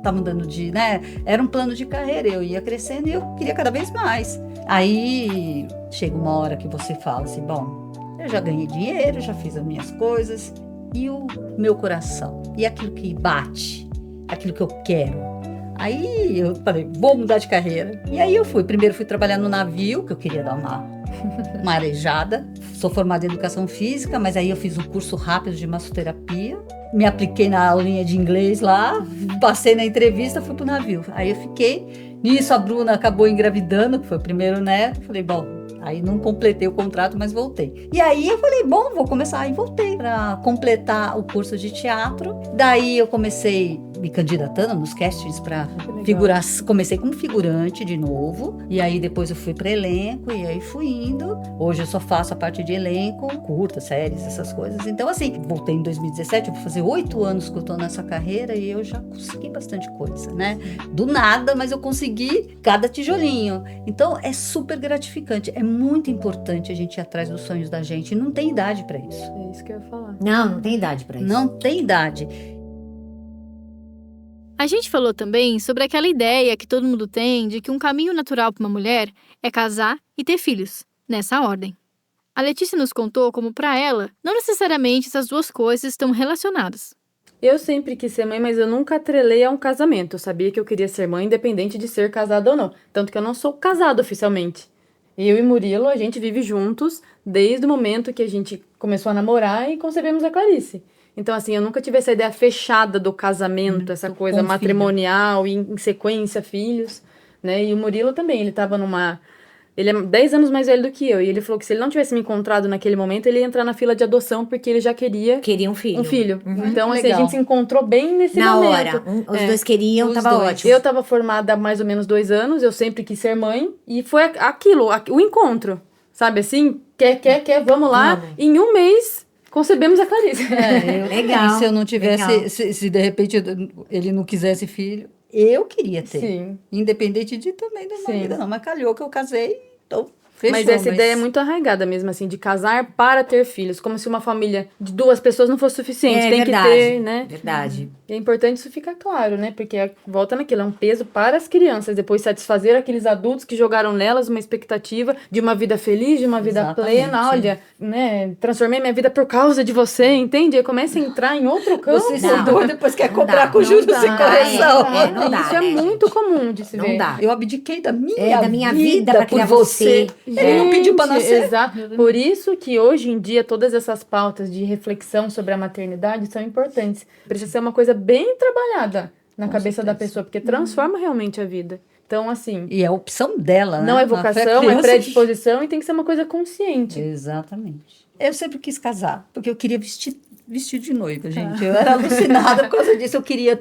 E: tá mudando né? Era um plano de carreira, eu ia crescendo e eu queria cada vez mais. Aí chega uma hora que você fala assim, bom, eu já ganhei dinheiro, já fiz as minhas coisas, e o meu coração, e aquilo que bate, aquilo que eu quero. Aí eu falei, vou mudar de carreira. E aí primeiro fui trabalhar no navio, que eu queria dar uma arejada. Sou formada em educação física, mas aí eu fiz um curso rápido de massoterapia. Me apliquei na aulinha de inglês lá, passei na entrevista, fui pro navio. Aí eu fiquei. Nisso a Bruna acabou engravidando, que foi o primeiro neto. Falei, bom, aí não completei o contrato, mas voltei. E aí eu falei, bom, vou começar. Aí voltei para completar o curso de teatro. Daí eu comecei me candidatando nos castings para figurar. Comecei como figurante de novo. E aí depois eu fui para elenco e aí fui indo. Hoje eu só faço a parte de elenco, curtas, séries, essas coisas. Então assim, voltei em 2017, eu vou fazer 8 anos que eu tô nessa carreira e eu já consegui bastante coisa, né? Do nada, mas eu consegui cada tijolinho. Então é super gratificante. É muito importante a gente ir atrás dos sonhos da gente. Não tem idade para isso.
D: É isso que eu ia falar.
B: Não tem idade para isso.
E: Não tem idade.
C: A gente falou também sobre aquela ideia que todo mundo tem de que um caminho natural para uma mulher é casar e ter filhos, nessa ordem. A Letícia nos contou como, para ela, não necessariamente essas duas coisas estão relacionadas.
D: Eu sempre quis ser mãe, mas eu nunca atrelei a um casamento. Eu sabia que eu queria ser mãe, independente de ser casada ou não. Tanto que eu não sou casada oficialmente. Eu e Murilo, a gente vive juntos desde o momento que a gente começou a namorar e concebemos a Clarice. Então, assim, eu nunca tive essa ideia fechada do casamento, essa coisa
E: com filho.
D: matrimonial e em sequência filhos, né? E o Murilo também, ele tava numa... Ele é 10 anos mais velho do que eu. E ele falou que se ele não tivesse me encontrado naquele momento, ele ia entrar na fila de adoção, porque ele já queria
B: Queria um filho.
D: um filho. Então, assim, a
E: Legal.
D: gente se encontrou bem nesse
B: Na
D: momento.
B: hora. Os dois queriam,
E: Os
B: tava
E: dois.
B: ótimo.
D: Eu tava formada há mais ou menos 2 anos, eu sempre quis ser mãe, e foi aquilo, o encontro, sabe assim? Quer, vamos lá.
B: Vamos.
D: Em um mês, concebemos a Clarice.
B: Legal,
E: E se eu não tivesse,
B: legal.
E: se de repente ele não quisesse filho, eu queria ter.
D: Sim.
E: Independente de também da
D: Sim.
E: vida, não. Mas calhou que eu casei, então fechou.
D: Mas essa ideia é muito arraigada mesmo, assim, de casar para ter filhos. Como se uma família de 2 pessoas não fosse suficiente. Tem
B: verdade,
D: que ter, né?
B: Verdade.
D: E é importante isso ficar claro, né? Porque volta naquilo, é um peso para as crianças. Depois satisfazer aqueles adultos que jogaram nelas uma expectativa de uma vida feliz, de uma vida
E: Exatamente.
D: plena. Olha, né? Transformei minha vida por causa de você, entende? Aí começa a entrar em outro campo.
E: Você
B: Não.
E: estudou, depois quer
B: Não
E: comprar
B: dá,
E: com
B: não
E: juros
D: dá.
E: sem correção.
B: Não dá,
D: Isso é
B: né,
D: muito
B: gente?
D: comum de se
B: Não
D: ver.
B: dá.
E: Eu abdiquei da minha
B: vida pra
E: por
B: criar
E: você.
B: você.
E: Ele não pediu pra nascer.
D: Exato. Por isso que hoje em dia todas essas pautas de reflexão sobre a maternidade são importantes. Precisa ser uma coisa bem trabalhada na
E: Com
D: cabeça da
E: certeza.
D: pessoa, porque transforma realmente a vida. Então, assim,
E: E é a opção dela,
D: não
E: né?
D: é vocação,
E: Foi a
D: é
E: criança
D: predisposição e tem que ser uma coisa consciente.
E: Exatamente. Eu sempre quis casar, porque eu queria vestir de noiva, gente. Eu era alucinada por causa disso. Eu queria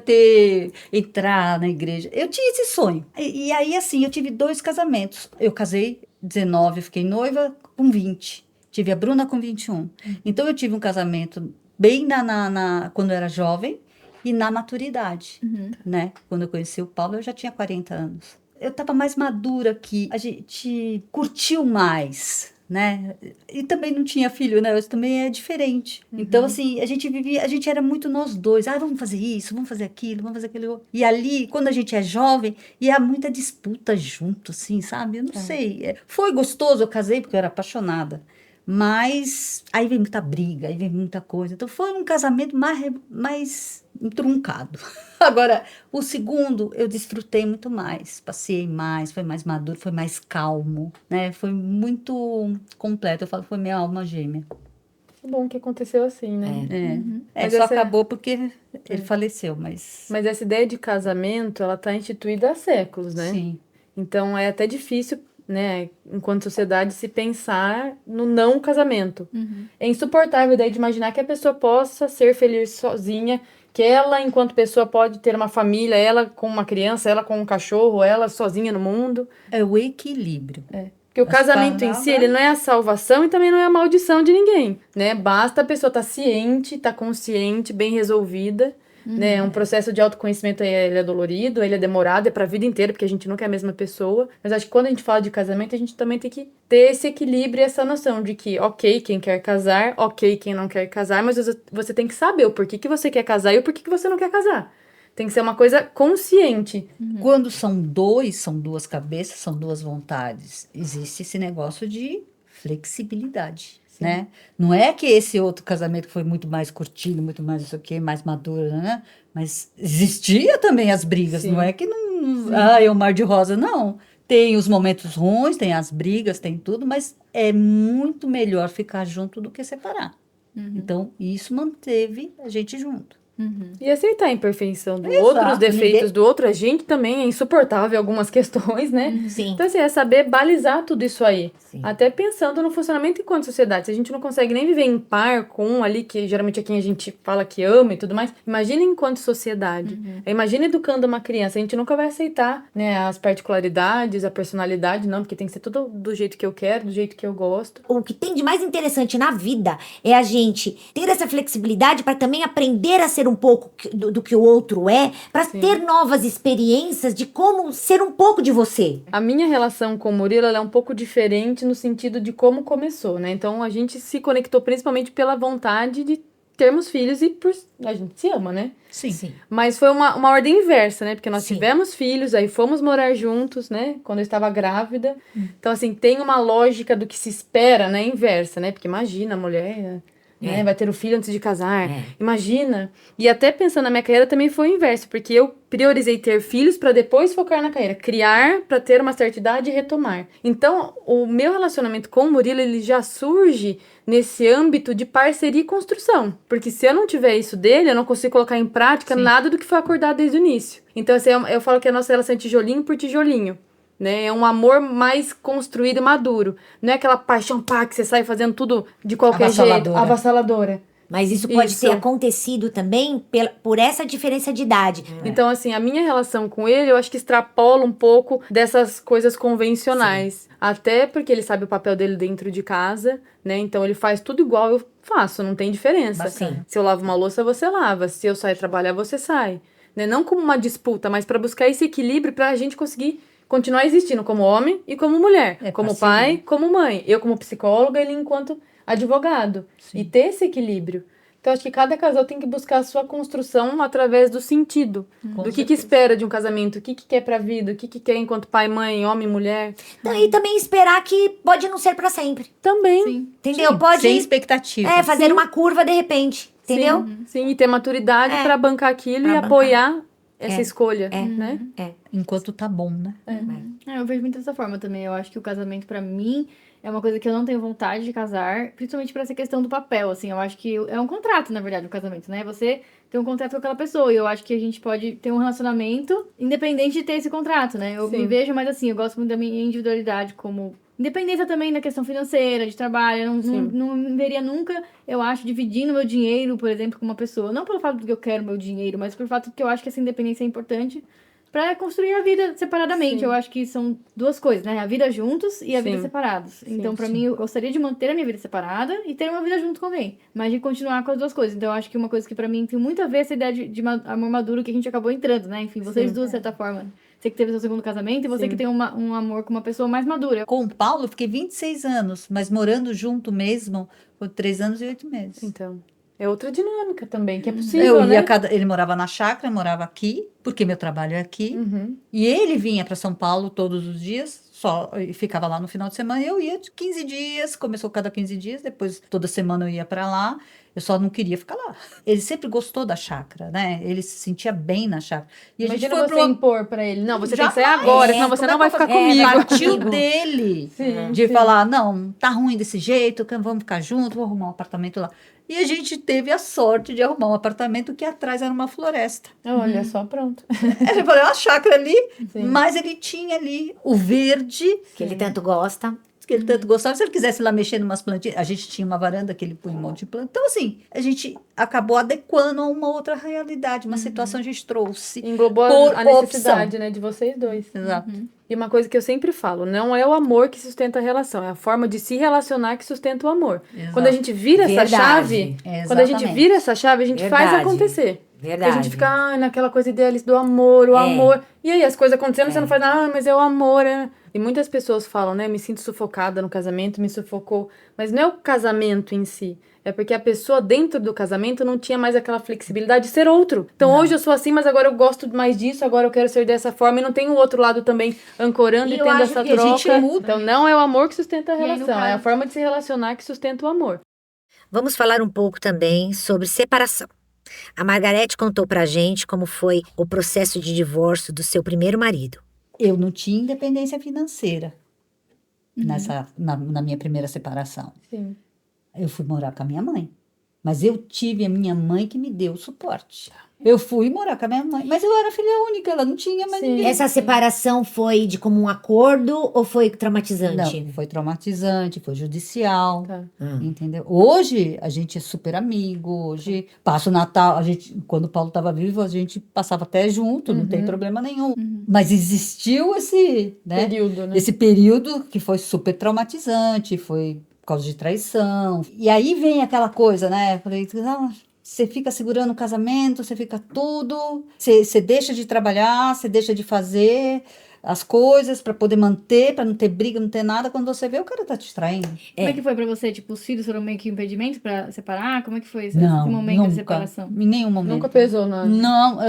E: entrar na igreja. Eu tinha esse sonho. E aí, assim, eu tive 2 casamentos. Eu casei 19, fiquei noiva com 20. Tive a Bruna com 21. Então, eu tive um casamento bem quando eu era jovem e na maturidade, né? Quando eu conheci o Paulo, eu já tinha 40 anos. Eu estava mais madura que a gente curtiu mais, né? E também não tinha filho, né? Isso também é diferente. Então, assim, a gente era muito nós dois. Ah, vamos fazer isso, vamos fazer aquilo, vamos fazer aquilo outro. E ali, quando a gente é jovem, e há muita disputa junto, assim, sabe? Eu não sei. Foi gostoso, eu casei porque eu era apaixonada. Mas aí vem muita briga, aí vem muita coisa. Então, foi um casamento mais truncado. Agora, o segundo, eu desfrutei muito mais, passeei mais, foi mais maduro, foi mais calmo, né? Foi muito completo. Eu falo, foi minha alma gêmea.
D: Que bom que aconteceu assim, né? Mas
E: Só
D: essa-
E: acabou porque ele faleceu, mas...
D: Mas essa ideia de casamento, ela tá instituída há séculos, né?
E: Sim.
D: Então, é até difícil, né, enquanto sociedade, se pensar no não casamento. É insuportável daí de imaginar que a pessoa possa ser feliz sozinha, que ela, enquanto pessoa, pode ter uma família, ela com uma criança, ela com um cachorro, ela sozinha no mundo.
E: É o equilíbrio.
D: Porque o
E: As
D: casamento em si,
E: palavras-
D: ele não é a salvação e também não é a maldição de ninguém, né? Basta a pessoa estar ciente, estar consciente, bem resolvida, né? Um processo de autoconhecimento, ele é dolorido, ele é demorado, é pra vida inteira, porque a gente nunca é a mesma pessoa. Mas acho que quando a gente fala de casamento, a gente também tem que ter esse equilíbrio e essa noção de que, ok, quem quer casar, ok, quem não quer casar, mas você tem que saber o porquê que você quer casar e o porquê que você não quer casar. Tem que ser uma coisa consciente.
E: Quando são 2, são 2 cabeças, são 2 vontades. Existe esse negócio de flexibilidade, né? Não é que esse outro casamento que foi muito mais curtido, muito mais não sei o quê, mais maduro, né? Mas existia também as brigas,
D: Sim.
E: não é que não... Ah, é o mar de rosa, não. Tem os momentos ruins, tem as brigas, tem tudo, mas é muito melhor ficar junto do que separar. Então, isso manteve a gente junto.
D: E aceitar a imperfeição do
E: Exato,
D: outro, os defeitos
E: ninguém-
D: do outro, a gente também é insuportável em algumas questões, né?
B: Sim.
D: Então, assim, é saber balizar tudo isso aí.
B: Sim.
D: Até pensando no funcionamento enquanto sociedade. Se a gente não consegue nem viver em par com um ali, que geralmente é quem a gente fala que ama e tudo mais, imagina enquanto sociedade. Imagina educando uma criança. A gente nunca vai aceitar, né, as particularidades, a personalidade, não, porque tem que ser tudo do jeito que eu quero, do jeito que eu gosto.
B: O que tem de mais interessante na vida é a gente ter essa flexibilidade para também aprender a ser um pouco do que o outro é, para ter novas experiências de como ser um pouco de você.
D: A minha relação com o Murilo ela é um pouco diferente no sentido de como começou, né? Então a gente se conectou principalmente pela vontade de termos filhos e a gente se ama, né?
E: Sim.
D: Mas foi uma ordem inversa, né? Porque nós
B: Sim.
D: tivemos filhos, aí fomos morar juntos, né? Quando eu estava grávida. Então, assim, tem uma lógica do que se espera, né? Inversa, né? Porque imagina, a mulher né? Vai ter o filho antes de casar.
A: É.
D: Imagina. E até pensando na minha carreira também foi o inverso, porque eu priorizei ter filhos para depois focar na carreira. Criar para ter uma certa idade e retomar. Então, o meu relacionamento com o Murilo, ele já surge nesse âmbito de parceria e construção. Porque se eu não tiver isso dele, eu não consigo colocar em prática nada do que foi acordado desde o início. Então, assim, eu falo que a nossa relação é tijolinho por tijolinho. Né? É um amor mais construído e maduro. Não é aquela paixão pá, que você sai fazendo tudo de qualquer jeito. Avassaladora.
A: Mas isso pode
D: Isso.
A: ter acontecido também por essa diferença de idade.
D: Então, assim, a minha relação com ele, eu acho que extrapola um pouco dessas coisas convencionais. Até porque ele sabe o papel dele dentro de casa, né? Então, ele faz tudo igual eu faço, não tem diferença.
A: Bacana.
D: Se eu lavo uma louça, você lava. Se eu saio trabalhar, você sai. Né? Não como uma disputa, mas para buscar esse equilíbrio pra gente conseguir continuar existindo como homem e como mulher. Como pai, como mãe. Eu como psicóloga, ele enquanto advogado. E ter esse equilíbrio. Então, acho que cada casal tem que buscar a sua construção através do sentido. Do que espera de um casamento, o que quer pra vida, o que quer enquanto pai, mãe, homem, mulher.
A: E também esperar que pode não ser pra sempre.
D: Também.
C: Sim.
A: Entendeu? Pode
E: Sem expectativa.
A: fazer uma curva de repente. Entendeu?
D: Sim, e ter maturidade pra bancar aquilo
A: Pra
D: e
A: bancar.
D: apoiar essa escolha, né?
E: Enquanto tá bom, né?
C: Eu vejo muito dessa forma também. Eu acho que o casamento, pra mim, é uma coisa que eu não tenho vontade de casar, principalmente pra essa questão do papel, assim. Eu acho que é um contrato, na verdade, o casamento, né? Você tem um contrato com aquela pessoa. E eu acho que a gente pode ter um relacionamento independente de ter esse contrato, né? Eu me vejo mais assim, eu gosto muito da minha individualidade como... Independência também da questão financeira, de trabalho. Eu não me veria nunca, eu acho, dividindo meu dinheiro, por exemplo, com uma pessoa. Não pelo fato de que eu quero meu dinheiro, mas pelo fato de que eu acho que essa independência é importante pra construir a vida separadamente. Eu acho que são duas coisas, né? A vida juntos e a vida separados. Então, pra mim, eu gostaria de manter a minha vida separada e ter uma vida junto com alguém. Mas de continuar com as duas coisas. Então, eu acho que uma coisa que pra mim tem muito a ver essa ideia de amor maduro que a gente acabou entrando, né? Enfim, vocês duas, de certa forma. Você que teve seu segundo casamento e você que tem um amor com uma pessoa mais madura.
E: Com o Paulo, eu fiquei 26 anos, mas morando junto mesmo, por 3 anos e 8 meses.
D: Então, é outra dinâmica também, que é possível,
E: Eu
D: né?
E: ia ele morava na chácara, eu morava aqui, porque meu trabalho é aqui. E ele vinha para São Paulo todos os dias, só e ficava lá no final de semana. Eu ia de 15 dias, começou cada 15 dias, depois toda semana eu ia para lá. Eu só não queria ficar lá. Ele sempre gostou da chácara, né? Ele se sentia bem na chácara. E a gente
D: Imagina
E: foi
D: você impor pra ele. Não, você tem que sair
E: Jamais.
D: agora, senão você
A: como
D: não
A: é
D: vai
A: que eu
D: ficar
A: vou fazer?
D: comigo.
E: Partiu
A: comigo.
E: dele
D: Sim,
E: de
D: sim.
E: falar, não, tá ruim desse jeito, vamos ficar juntos, vou arrumar um apartamento lá. E a gente teve a sorte de arrumar um apartamento que atrás era uma floresta.
D: Olha só, pronto.
E: A gente falou, uma chácara ali,
D: Sim.
E: mas ele tinha ali o verde,
A: Que ele tanto gosta.
E: que ele tanto gostava. Se ele quisesse lá mexer em umas plantinhas, a gente tinha uma varanda que ele punha um monte de planta. Então, assim, a gente acabou adequando a uma outra realidade, uma situação a gente trouxe.
D: Englobou
E: Por
D: a necessidade, né, de vocês dois.
E: Exato.
D: E uma coisa que eu sempre falo, não é o amor que sustenta a relação, é a forma de se relacionar que sustenta o amor.
E: Exato.
D: Quando a gente vira essa
A: Verdade.
D: chave, quando a gente
E: Exatamente.
D: vira essa chave, a gente faz
A: Verdade.
D: acontecer. Porque
A: Verdade.
D: a gente fica naquela coisa idealista do amor, o amor. E aí as coisas acontecendo, você não faz nada, mas é o amor. E muitas pessoas falam, né, me sinto sufocada no casamento, me sufocou. Mas não é o casamento em si. É porque a pessoa dentro do casamento não tinha mais aquela flexibilidade de ser outro. Então hoje eu sou assim, mas agora eu gosto mais disso, agora eu quero ser dessa forma. E não tem o outro lado também ancorando
A: E
D: e
A: eu
D: tendo
A: acho
D: essa
A: que a gente
D: troca.
E: muda.
D: Então não é o amor que sustenta a
C: E aí, no
D: relação, é a
C: caso-
D: forma de se relacionar que sustenta o amor.
B: Vamos falar um pouco também sobre separação. A Margarete contou pra gente como foi o processo de divórcio do seu primeiro marido.
E: Eu não tinha independência financeira na minha primeira separação.
D: Sim.
E: Eu fui morar com a minha mãe. Mas eu tive a minha mãe que me deu o suporte. Eu fui morar com a minha mãe. Mas eu era filha única, ela não tinha mais
D: Sim.
E: ninguém.
A: Essa separação foi de comum acordo ou foi traumatizante?
E: Não, foi traumatizante, foi judicial.
D: Tá.
E: Entendeu? Hoje a gente é super amigo. Hoje passa o Natal. Quando o Paulo estava vivo, a gente passava até junto, não tem problema nenhum. Mas existiu esse, né?
D: Período, né?
E: Esse período que foi super traumatizante, foi por causa de traição. E aí vem aquela coisa, né? Eu falei, não, você fica segurando o casamento, você fica tudo, você deixa de trabalhar, você deixa de fazer as coisas para poder manter, para não ter briga, não ter nada. Quando você vê, o cara tá te traindo.
C: Como é que foi pra você? Tipo, os filhos foram meio que impedimento pra separar? Como é que foi esse
E: Não,
C: momento
E: nunca,
C: de separação?
E: em nenhum momento.
D: Nunca pesou nada.
E: Não,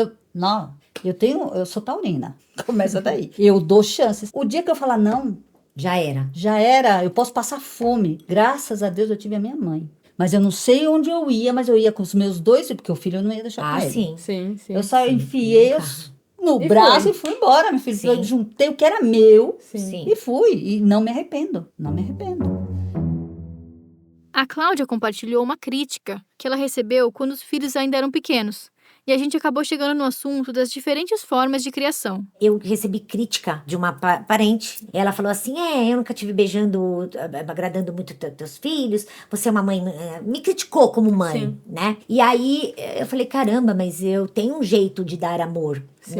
E: eu sou taurina. Começa daí. Eu dou chances. O dia que eu falar não,
A: Já era.
E: já era, eu posso passar fome. Graças a Deus eu tive a minha mãe. Mas eu não sei onde eu ia, mas eu ia com os meus 2 filhos, porque o filho eu não ia deixar
A: Ah,
E: com ele.
A: sim.
D: Sim, sim.
E: Eu só enfiei no
D: E
E: braço
D: foi.
E: e fui embora, meu filho.
A: Sim.
E: Eu juntei o que era meu
A: Sim.
E: e fui. E não me arrependo. Não me arrependo.
C: A Cláudia compartilhou uma crítica que ela recebeu quando os filhos ainda eram pequenos. E a gente acabou chegando no assunto das diferentes formas de criação.
A: Eu recebi crítica de uma parente. Ela falou assim: eu nunca tive beijando, agradando muito teus filhos. Você é uma mãe. Me criticou como mãe,
D: Sim.
A: né? E aí eu falei: caramba, mas eu tenho um jeito de dar amor.
D: Sim,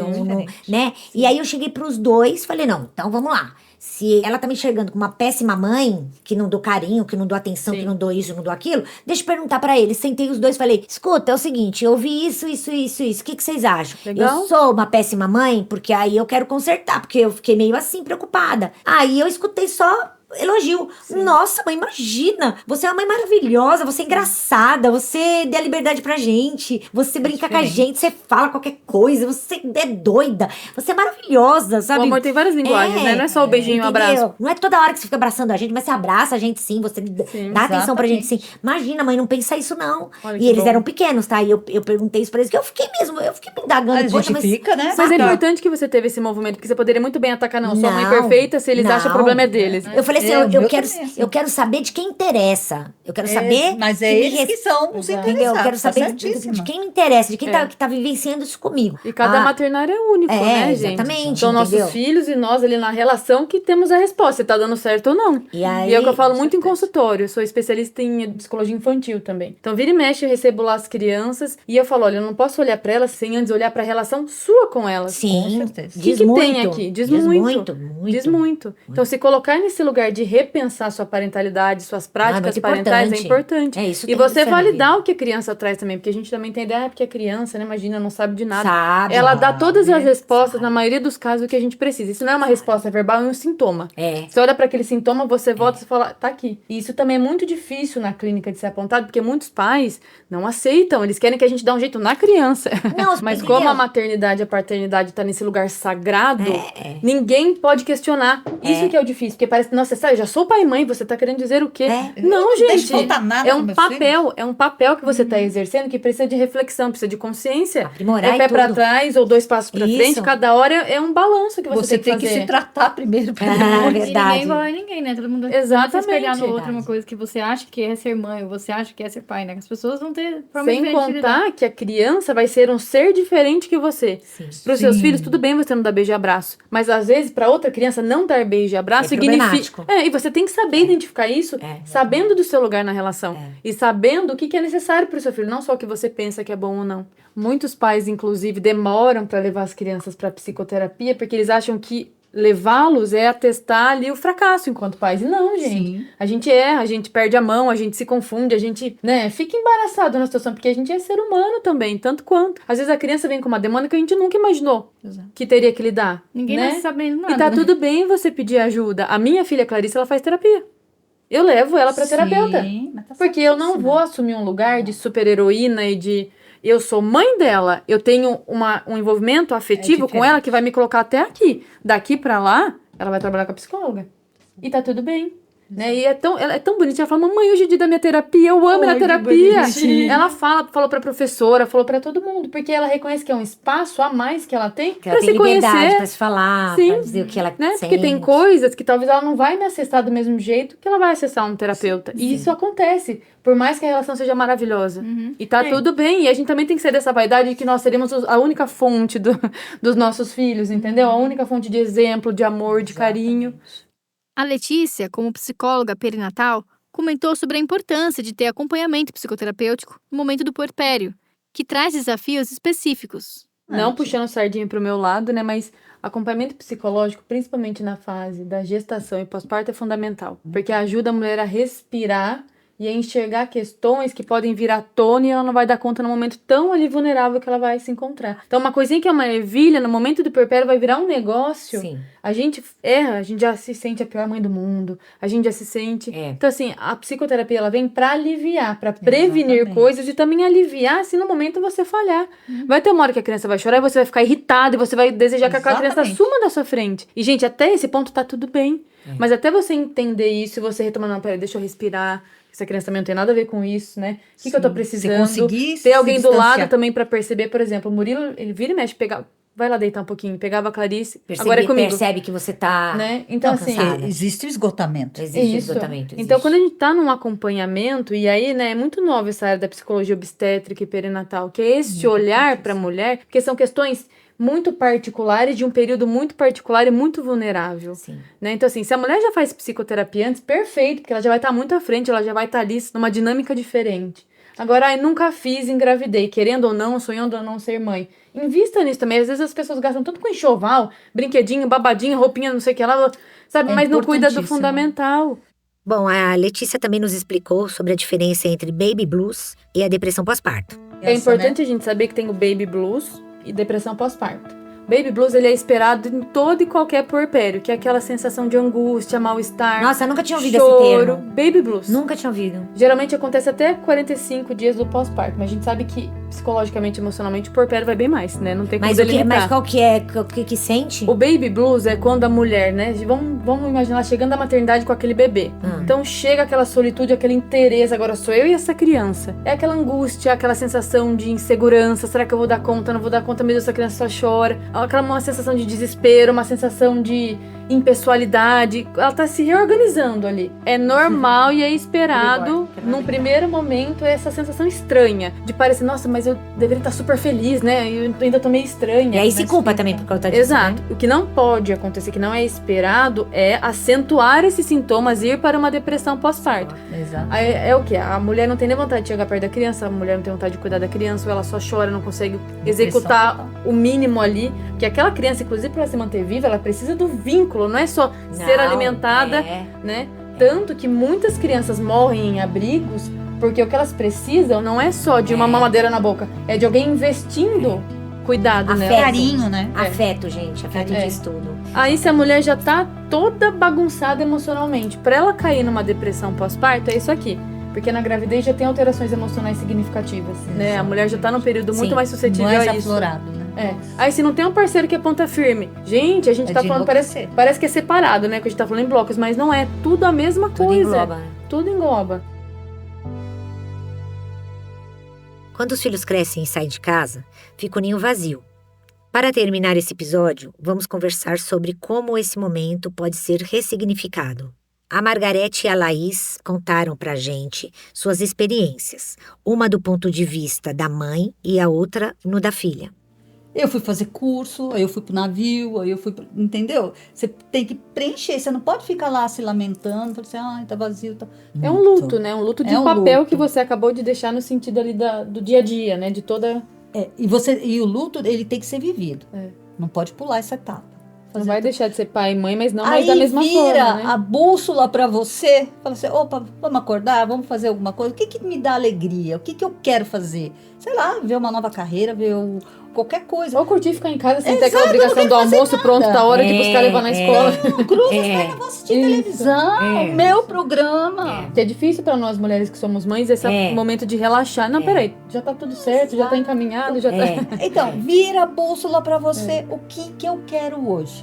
A: Né? E aí eu cheguei pros 2, falei: não, então vamos lá. Se ela tá me enxergando como uma péssima mãe, que não dou carinho, que não dou atenção,
D: Sim.
A: que não dou isso, não dou aquilo, deixa eu perguntar pra eles. Sentei os 2 e falei: escuta, é o seguinte, eu vi isso. O que vocês acham?
D: Legal.
A: Eu sou uma péssima mãe, porque aí eu quero consertar, porque eu fiquei meio assim, preocupada. Aí eu escutei só elogio. Nossa, mãe, imagina! Você é uma mãe maravilhosa, você é engraçada, você dê a liberdade pra gente, você brinca com a gente, você fala qualquer coisa, você é doida, você é maravilhosa, sabe?
D: O amor tem várias linguagens, né? Não é só o beijinho e o
A: Entendeu?
D: abraço.
A: Não é toda hora que você fica abraçando a gente, mas você abraça a gente sim, você
D: Sim,
A: dá atenção pra gente sim.
E: exatamente.
A: Imagina, mãe, não pensa isso não.
D: Olha
A: E
D: que
A: eles
D: bom.
A: eram pequenos, tá? E eu perguntei isso pra eles, que eu fiquei me indagando.
E: A
A: Poxa,
E: gente
A: mas
E: fica, né?
D: Mas é
A: Saca?
D: importante que você teve esse movimento, porque você poderia muito bem atacar, não, sua mãe
A: Não,
D: perfeita, se eles acham que o problema é deles.
A: Eu falei assim,
E: É, o
A: eu
E: meu
A: quero,
E: também, assim.
A: eu quero saber de quem interessa. Eu quero saber.
E: Mas é
A: me
E: eles que
A: res-
E: são os
D: Exato.
A: Entendeu? Eu quero
E: interessados. Tá
A: saber de
E: certíssima.
A: quem me interessa, de quem
D: É.
A: que tá vivenciando isso comigo.
D: E cada
A: Ah,
D: maternário é único, né, gente?
A: exatamente,
D: São
A: entendeu?
D: nossos filhos e nós ali na relação que temos a resposta, se tá dando certo ou não.
A: E aí,
D: E é o que eu falo
E: com
D: muito em
E: certeza.
D: consultório, eu sou especialista em psicologia infantil também. Então, vira e mexe, eu recebo lá as crianças e eu falo, olha, eu não posso olhar pra elas sem antes olhar pra relação sua com elas.
A: sim,
E: Com certeza.
A: diz
D: que
A: muito.
D: tem aqui? Diz muito.
A: muito.
D: Diz muito. Então, se colocar nesse lugar de repensar sua parentalidade, suas práticas
A: muito
D: parentais é importante.
A: É isso.
D: E
A: tem que
D: você
A: ser na
D: validar
A: vida.
D: o que a criança traz também, porque a gente também tem ideia, porque a criança, né, imagina, não sabe de nada.
A: Sabe?
D: Ela dá todas as
E: né?
D: respostas, na maioria dos casos, o que a gente precisa. Isso não é uma resposta verbal, é um sintoma.
A: É.
D: Você olha para aquele sintoma, você volta e fala, tá aqui. E isso também é muito difícil na clínica de ser apontado, porque muitos pais não aceitam, eles querem que a gente dê um jeito na criança.
A: Não,
D: Mas
A: entendeu?
D: como a maternidade e a paternidade tá nesse lugar sagrado, ninguém pode questionar. Isso que é o difícil, porque parece, nossa, eu já sou pai e mãe, você tá querendo dizer o quê? Não,
E: Não
D: gente.
E: deixa faltar nada
D: É
E: com
D: um
E: meus
D: papel, é um papel que você tá exercendo que precisa de reflexão, precisa de consciência.
A: Aprimorar
D: É pé
A: e
D: pra
A: tudo.
D: trás ou 2 passos pra
A: Isso.
D: frente, cada hora é um balanço que
E: Você tem
D: que
E: que
D: fazer.
E: se tratar primeiro. pra
A: Ah,
E: depois.
C: E
A: verdade.
C: ninguém igual a ninguém, né? Todo mundo
D: Exatamente.
C: se espelhar no outro,
A: Verdade.
C: uma coisa que você acha que é ser mãe, ou você acha que é ser pai, né? As pessoas vão ter formas
D: Sem
C: diferentes de lidar.
D: contar que a criança vai ser um ser diferente que você.
A: Sim.
D: Para os seus
E: Sim.
D: filhos, tudo bem você não dar beijo e abraço. Mas às vezes, para outra criança, não dar beijo e abraço
A: É
D: significa.
A: problemático.
D: E você tem que saber identificar isso,
A: exatamente.
D: sabendo do seu lugar na relação.
A: É.
D: E sabendo o que é necessário para o seu filho, não só o que você pensa que é bom ou não. Muitos pais, inclusive, demoram para levar as crianças para psicoterapia porque eles acham que levá-los é atestar ali o fracasso enquanto pais. E não, gente.
E: Sim.
D: A gente erra, a gente perde a mão, a gente se confunde, a gente, né, fica embaraçado na situação, porque a gente é ser humano também, tanto quanto. Às vezes a criança vem com uma demanda que a gente nunca imaginou
E: Exato.
D: que teria que lidar.
C: Ninguém
D: né?
C: nasce sabendo nada.
D: E tá
C: né?
D: tudo bem você pedir ajuda. A minha filha Clarice, ela faz terapia. Eu levo ela pra terapeuta.
E: Sim, mas tá
D: Porque eu não
E: certíssima.
D: vou assumir um lugar de super-heroína e de... Eu sou mãe dela, eu tenho um envolvimento afetivo com
E: diferente.
D: ela que vai me colocar até aqui. Daqui pra lá, ela vai trabalhar com a psicóloga. E tá tudo bem. Né? E ela é tão bonitinha. Ela fala, mamãe, hoje é dia da minha terapia, eu amo
E: Ai,
D: a
E: que
D: terapia.
E: bonitinho.
D: Ela falou pra professora, falou pra todo mundo, porque ela reconhece que é um espaço a mais que ela tem
A: Que ela
D: pra
A: tem
D: se
A: liberdade
D: conhecer.
A: pra se falar,
D: Sim.
A: pra dizer o que ela
D: Né?
A: sente.
D: Porque tem coisas que talvez ela não vai me acessar do mesmo jeito que ela vai acessar um terapeuta. E isso acontece, por mais que a relação seja maravilhosa.
C: Uhum.
D: E tá tudo bem. E a gente também tem que ser dessa vaidade de que nós seremos a única fonte dos nossos filhos, entendeu? A única fonte de exemplo, de amor, de carinho.
C: A Letícia, como psicóloga perinatal, comentou sobre a importância de ter acompanhamento psicoterapêutico no momento do puerpério, que traz desafios específicos.
D: Não puxando sardinha pro meu lado, né? Mas acompanhamento psicológico, principalmente na fase da gestação e pós-parto, é fundamental. Porque ajuda a mulher a respirar e a enxergar questões que podem vir à tona e ela não vai dar conta no momento tão ali vulnerável que ela vai se encontrar. Então, uma coisinha que é uma ervilha, no momento do puerpério vai virar um negócio.
A: Sim.
D: A gente erra, a gente já se sente a pior mãe do mundo, a gente já se sente...
A: É.
D: Então, assim, a psicoterapia, ela vem pra aliviar, pra prevenir
E: Exatamente.
D: coisas e também aliviar se no momento você falhar. Vai ter uma hora que a criança vai chorar e você vai ficar irritado e você vai desejar que aquela criança
E: Exatamente.
D: suma da sua frente. E, gente, até esse ponto tá tudo bem. Mas até você entender isso e você retomar, não, peraí, deixa eu respirar. Essa criança também não tem nada a ver com isso, né? O que eu tô precisando?
E: conseguir
D: Ter alguém
E: se
D: do lado
E: distanciar.
D: também pra perceber, por exemplo, o Murilo, ele vira e mexe, vai lá deitar um pouquinho, pegava a Clarice,
A: Percebe,
D: agora é comigo.
A: percebe que você tá
D: Né? Então,
A: Não,
D: assim,
A: cansada.
E: Porque existe o esgotamento.
A: Existe
D: isso.
A: esgotamento.
D: Então,
A: existe.
D: quando a gente tá num acompanhamento, e aí, né, é muito nova essa área da psicologia obstétrica e perinatal, que é esse olhar pra mulher, porque são questões muito particulares, de um período muito particular e muito vulnerável.
A: Sim.
D: Né? Então, assim, se a mulher já faz psicoterapia antes, perfeito, porque ela já vai estar muito à frente, ela já vai estar ali numa dinâmica diferente. Agora, ai, nunca fiz, engravidei, querendo ou não, sonhando ou não ser mãe. Invista nisso também. Às vezes as pessoas gastam tanto com enxoval, brinquedinho, babadinho, roupinha, não sei o que lá, sabe?
E: É
D: Mas não cuida do
E: importantíssimo.
D: fundamental.
B: Bom, a Letícia também nos explicou sobre a diferença entre baby blues e a depressão pós-parto.
D: É importante a gente saber que tem o baby blues e depressão pós-parto. Baby blues, ele é esperado em todo e qualquer puerpério, que é aquela sensação de angústia, mal-estar,
A: Nossa, eu nunca tinha ouvido esse
D: choro.
A: termo.
D: Baby blues.
A: Nunca tinha ouvido.
D: Geralmente acontece até 45 dias do pós-parto, mas a gente sabe que psicologicamente, emocionalmente, o puerpério vai bem mais, né? Não tem como
A: Mas, o que,
D: delimitar.
A: mas qual que é? O que sente?
D: O baby blues é quando a mulher, né? Vamos imaginar chegando da maternidade com aquele bebê. Então chega aquela solitude, aquela inteireza, agora sou eu e essa criança. É aquela angústia, aquela sensação de insegurança. Será que eu vou dar conta? Não vou dar conta mesmo, essa criança só chora. Uma sensação de desespero, uma sensação de impessoalidade. Ela tá se reorganizando ali. É normal e é esperado, num primeiro momento, essa sensação estranha. De parecer, nossa, mas eu deveria estar super feliz, né? Eu ainda tô meio estranha.
A: E aí se
D: Mas
A: culpa
D: fica.
A: também por causa disso.
D: Exato.
A: Né?
D: O que não pode acontecer, que não é esperado, é acentuar esses sintomas e ir para uma depressão pós-parto.
E: Exato.
D: Aí é o quê? A mulher não tem nem vontade de chegar perto da criança, a mulher não tem vontade de cuidar da criança, ou ela só chora, não consegue executar
E: total.
D: o mínimo ali. Porque aquela criança, inclusive, para se manter viva, ela precisa do vínculo, não é só ser
A: Não,
D: alimentada,
A: é.
D: né? Tanto que muitas crianças morrem em abrigos porque o que elas precisam não é só de uma mamadeira na boca, é de alguém investindo cuidado
A: Afeto.
D: nela.
E: Carinho, né?
A: Afeto, gente. Afeto
D: É.
A: diz tudo.
D: Aí se a mulher já tá toda bagunçada emocionalmente, pra ela cair numa depressão pós-parto, é isso aqui. Porque na gravidez já tem alterações emocionais significativas, né? A mulher já tá num período muito
A: Sim,
D: mais suscetível
E: Mais
D: a isso.
E: aflorado, né?
D: É. Aí se não tem um parceiro que é ponta firme, gente, a gente
E: É
D: tá
E: de
D: falando,
E: enlouquecer.
D: parece que é separado, né? Que a gente tá falando em blocos, mas não é. Tudo a mesma
A: Tudo
D: coisa.
A: engloba. Né?
D: Tudo engloba.
B: Quando os filhos crescem e saem de casa, fica o ninho vazio. Para terminar esse episódio, vamos conversar sobre como esse momento pode ser ressignificado. A Margarete e a Laís contaram pra gente suas experiências, uma do ponto de vista da mãe e a outra no da filha.
E: Eu fui fazer curso, aí eu fui pro navio, aí eu fui pro... Entendeu? Você tem que preencher, você não pode ficar lá se lamentando, falar assim, ai, tá vazio, tá...
D: É um luto, né? Um luto de
E: É um
D: papel
E: luto.
D: que você acabou de deixar no sentido ali do dia a dia, né? De toda...
E: É, e o luto, ele tem que ser vivido.
D: É.
E: Não pode pular essa etapa.
D: Não vai deixar de ser pai e mãe, mas não
E: Aí
D: mais da mesma
E: vira
D: forma, né?
E: a bússola pra você, fala assim, opa, vamos acordar, vamos fazer alguma coisa. O que que me dá alegria? O que que eu quero fazer? Sei lá, ver uma nova carreira, ver qualquer coisa.
D: Ou curtir ficar em casa sem ter
E: Exato,
D: aquela obrigação do almoço pronto, da hora de buscar levar na escola.
E: Cruza,
A: É.
E: eu vou assistir
D: Isso.
E: televisão,
A: É.
E: meu programa.
D: Que é difícil pra nós mulheres que somos mães esse
A: É.
D: momento de relaxar. Não,
A: É.
D: peraí, já tá tudo certo, já tá encaminhado, já tá...
E: Então, vira a bússola pra você, o que que eu quero hoje.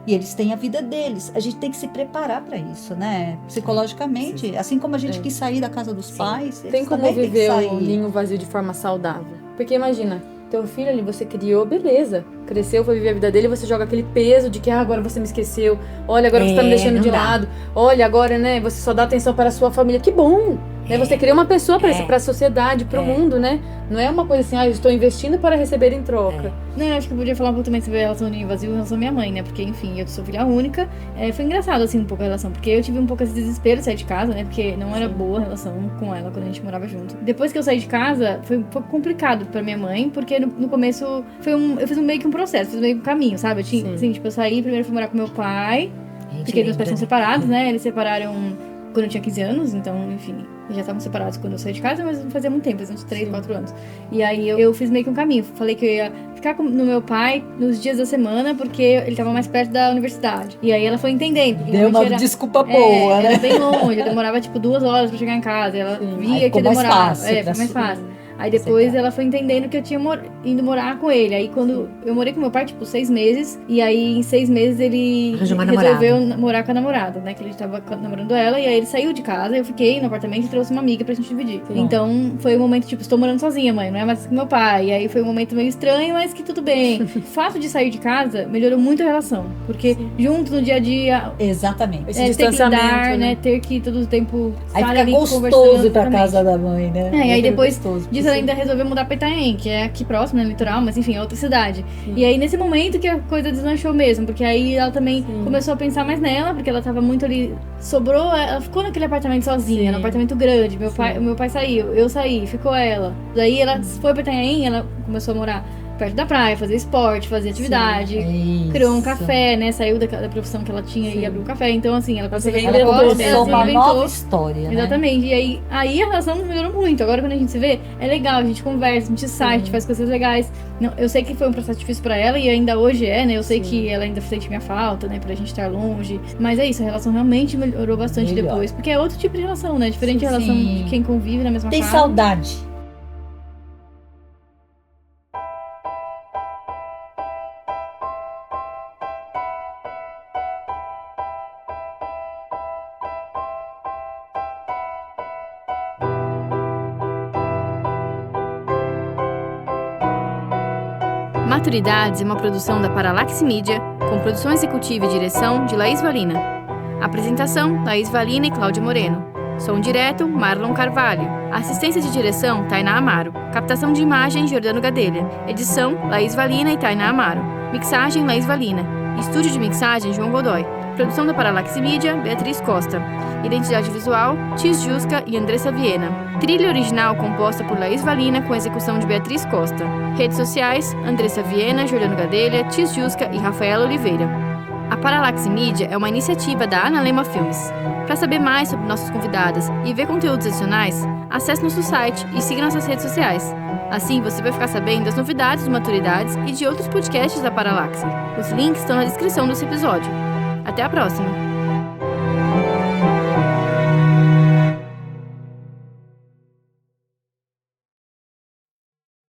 E: E eles têm a vida deles. A gente tem que se preparar pra isso, né? Psicologicamente. Assim como a gente quis sair da casa dos pais,
D: Tem
E: eles
D: como
E: também têm que
D: viver
E: sair.
D: o ninho vazio de forma saudável. Porque imagina, teu filho ali, você criou, beleza. Cresceu, foi viver a vida dele, você joga aquele peso de que agora você me esqueceu. Olha, agora você tá me deixando
A: não
D: de
A: dá.
D: lado. Olha, agora, né, você só dá atenção para a sua família. Que bom! Né? Você criou uma pessoa para a sociedade, para o mundo, né? Não é uma coisa assim, eu estou investindo para receber em troca.
C: Não, eu acho que eu podia falar um pouco também sobre a relação do ninho vazio em relação à minha mãe, né? Porque, enfim, eu sou filha única. Foi engraçado, assim, um pouco a relação. Porque eu tive um pouco esse desespero de sair de casa, né? Porque não era boa a relação com ela quando a gente morava junto. Depois que eu saí de casa, foi um pouco complicado pra minha mãe. Porque no começo, eu fiz meio que um processo, fiz meio que um caminho, sabe? Eu tinha, assim, tipo, eu saí, primeiro fui morar com meu pai. Porque meus pais são separados, né? Eles separaram quando eu tinha 15 anos, então, enfim, já estavam separados quando eu saí de casa, mas não fazia muito tempo, fazia uns 3, 4 anos. E aí eu fiz meio que um caminho. Falei que eu ia ficar no meu pai nos dias da semana, porque ele tava mais perto da universidade. E aí ela foi entendendo. Porque
E: Deu uma
C: realmente
E: desculpa boa,
C: era
E: né?
C: bem longe, eu demorava tipo 2 horas pra chegar em casa. E ela
E: Sim, aí
C: via que
E: ficou
C: eu
E: mais
C: demorava.
E: fácil pra
C: Ficou mais
E: subir.
C: fácil. Aí depois ela foi entendendo que eu tinha ido morar com ele. Aí quando eu morei com meu pai, tipo, 6 meses. E aí em 6 meses ele resolveu morar com a namorada, né? Que ele tava namorando ela. E aí ele saiu de casa, eu fiquei no apartamento e trouxe uma amiga pra gente dividir. Então foi um momento, tipo, estou morando sozinha, mãe, não é mais com meu pai. E aí foi um momento meio estranho, mas que tudo bem. O fato de sair de casa melhorou muito a relação. Porque junto no dia a dia...
E: Exatamente.
D: Esse distanciamento,
C: ter que lidar,
D: né?
C: Ter que todo o tempo...
E: Aí fica gostoso ir pra casa da mãe, né?
C: E aí depois disso ela ainda resolveu mudar pra Itanhaém, que é aqui próximo, né, litoral, mas enfim, é outra cidade. E aí nesse momento que a coisa deslanchou mesmo, porque aí ela também começou a pensar mais nela, porque ela tava muito ali, ela ficou naquele apartamento sozinha, num apartamento grande, meu pai saiu, eu saí, ficou ela. Daí ela foi pra Itanhaém, ela começou a morar perto da praia, fazer esporte, fazer atividade, criou um café, né, saiu da profissão que ela tinha e abriu um café, então assim, ela
E: se reinventou, uma nova história, né?
C: Exatamente, e aí a relação melhorou muito. Agora quando a gente se vê, é legal, a gente conversa, a gente sai, a gente faz coisas legais. Não, eu sei que foi um processo difícil pra ela e ainda hoje é, né, eu sei que ela ainda sente minha falta, né, pra gente estar longe, mas é isso, a relação realmente melhorou bastante depois, porque é outro tipo de relação, né, diferente da relação de quem convive na mesma casa.
E: Tem saudade.
C: Maturidades é uma produção da Paralaxe Mídia, com produção executiva e direção de Laís Valina. Apresentação, Laís Valina e Cláudia Moreno. Som direto, Marlon Carvalho. Assistência de direção, Tainá Amaro. Captação de imagem, Jordano Gadelha. Edição, Laís Valina e Tainá Amaro. Mixagem, Laís Valina. Estúdio de mixagem, João Godoy. Produção da Paralaxe Mídia, Beatriz Costa. Identidade visual, Tis Jusca e Andressa Viena. Trilha original composta por Laís Valina com execução de Beatriz Costa. Redes sociais, Andressa Viena, Jordano Gadelha, Tis Jusca e Rafaela Oliveira. A Paralaxe Mídia é uma iniciativa da Ana Lema Filmes. Para saber mais sobre nossas convidadas e ver conteúdos adicionais, acesse nosso site e siga nossas redes sociais. Assim, você vai ficar sabendo das novidades do Maturidades e de outros podcasts da Paralaxe. Os links estão na descrição desse episódio. Até a próxima!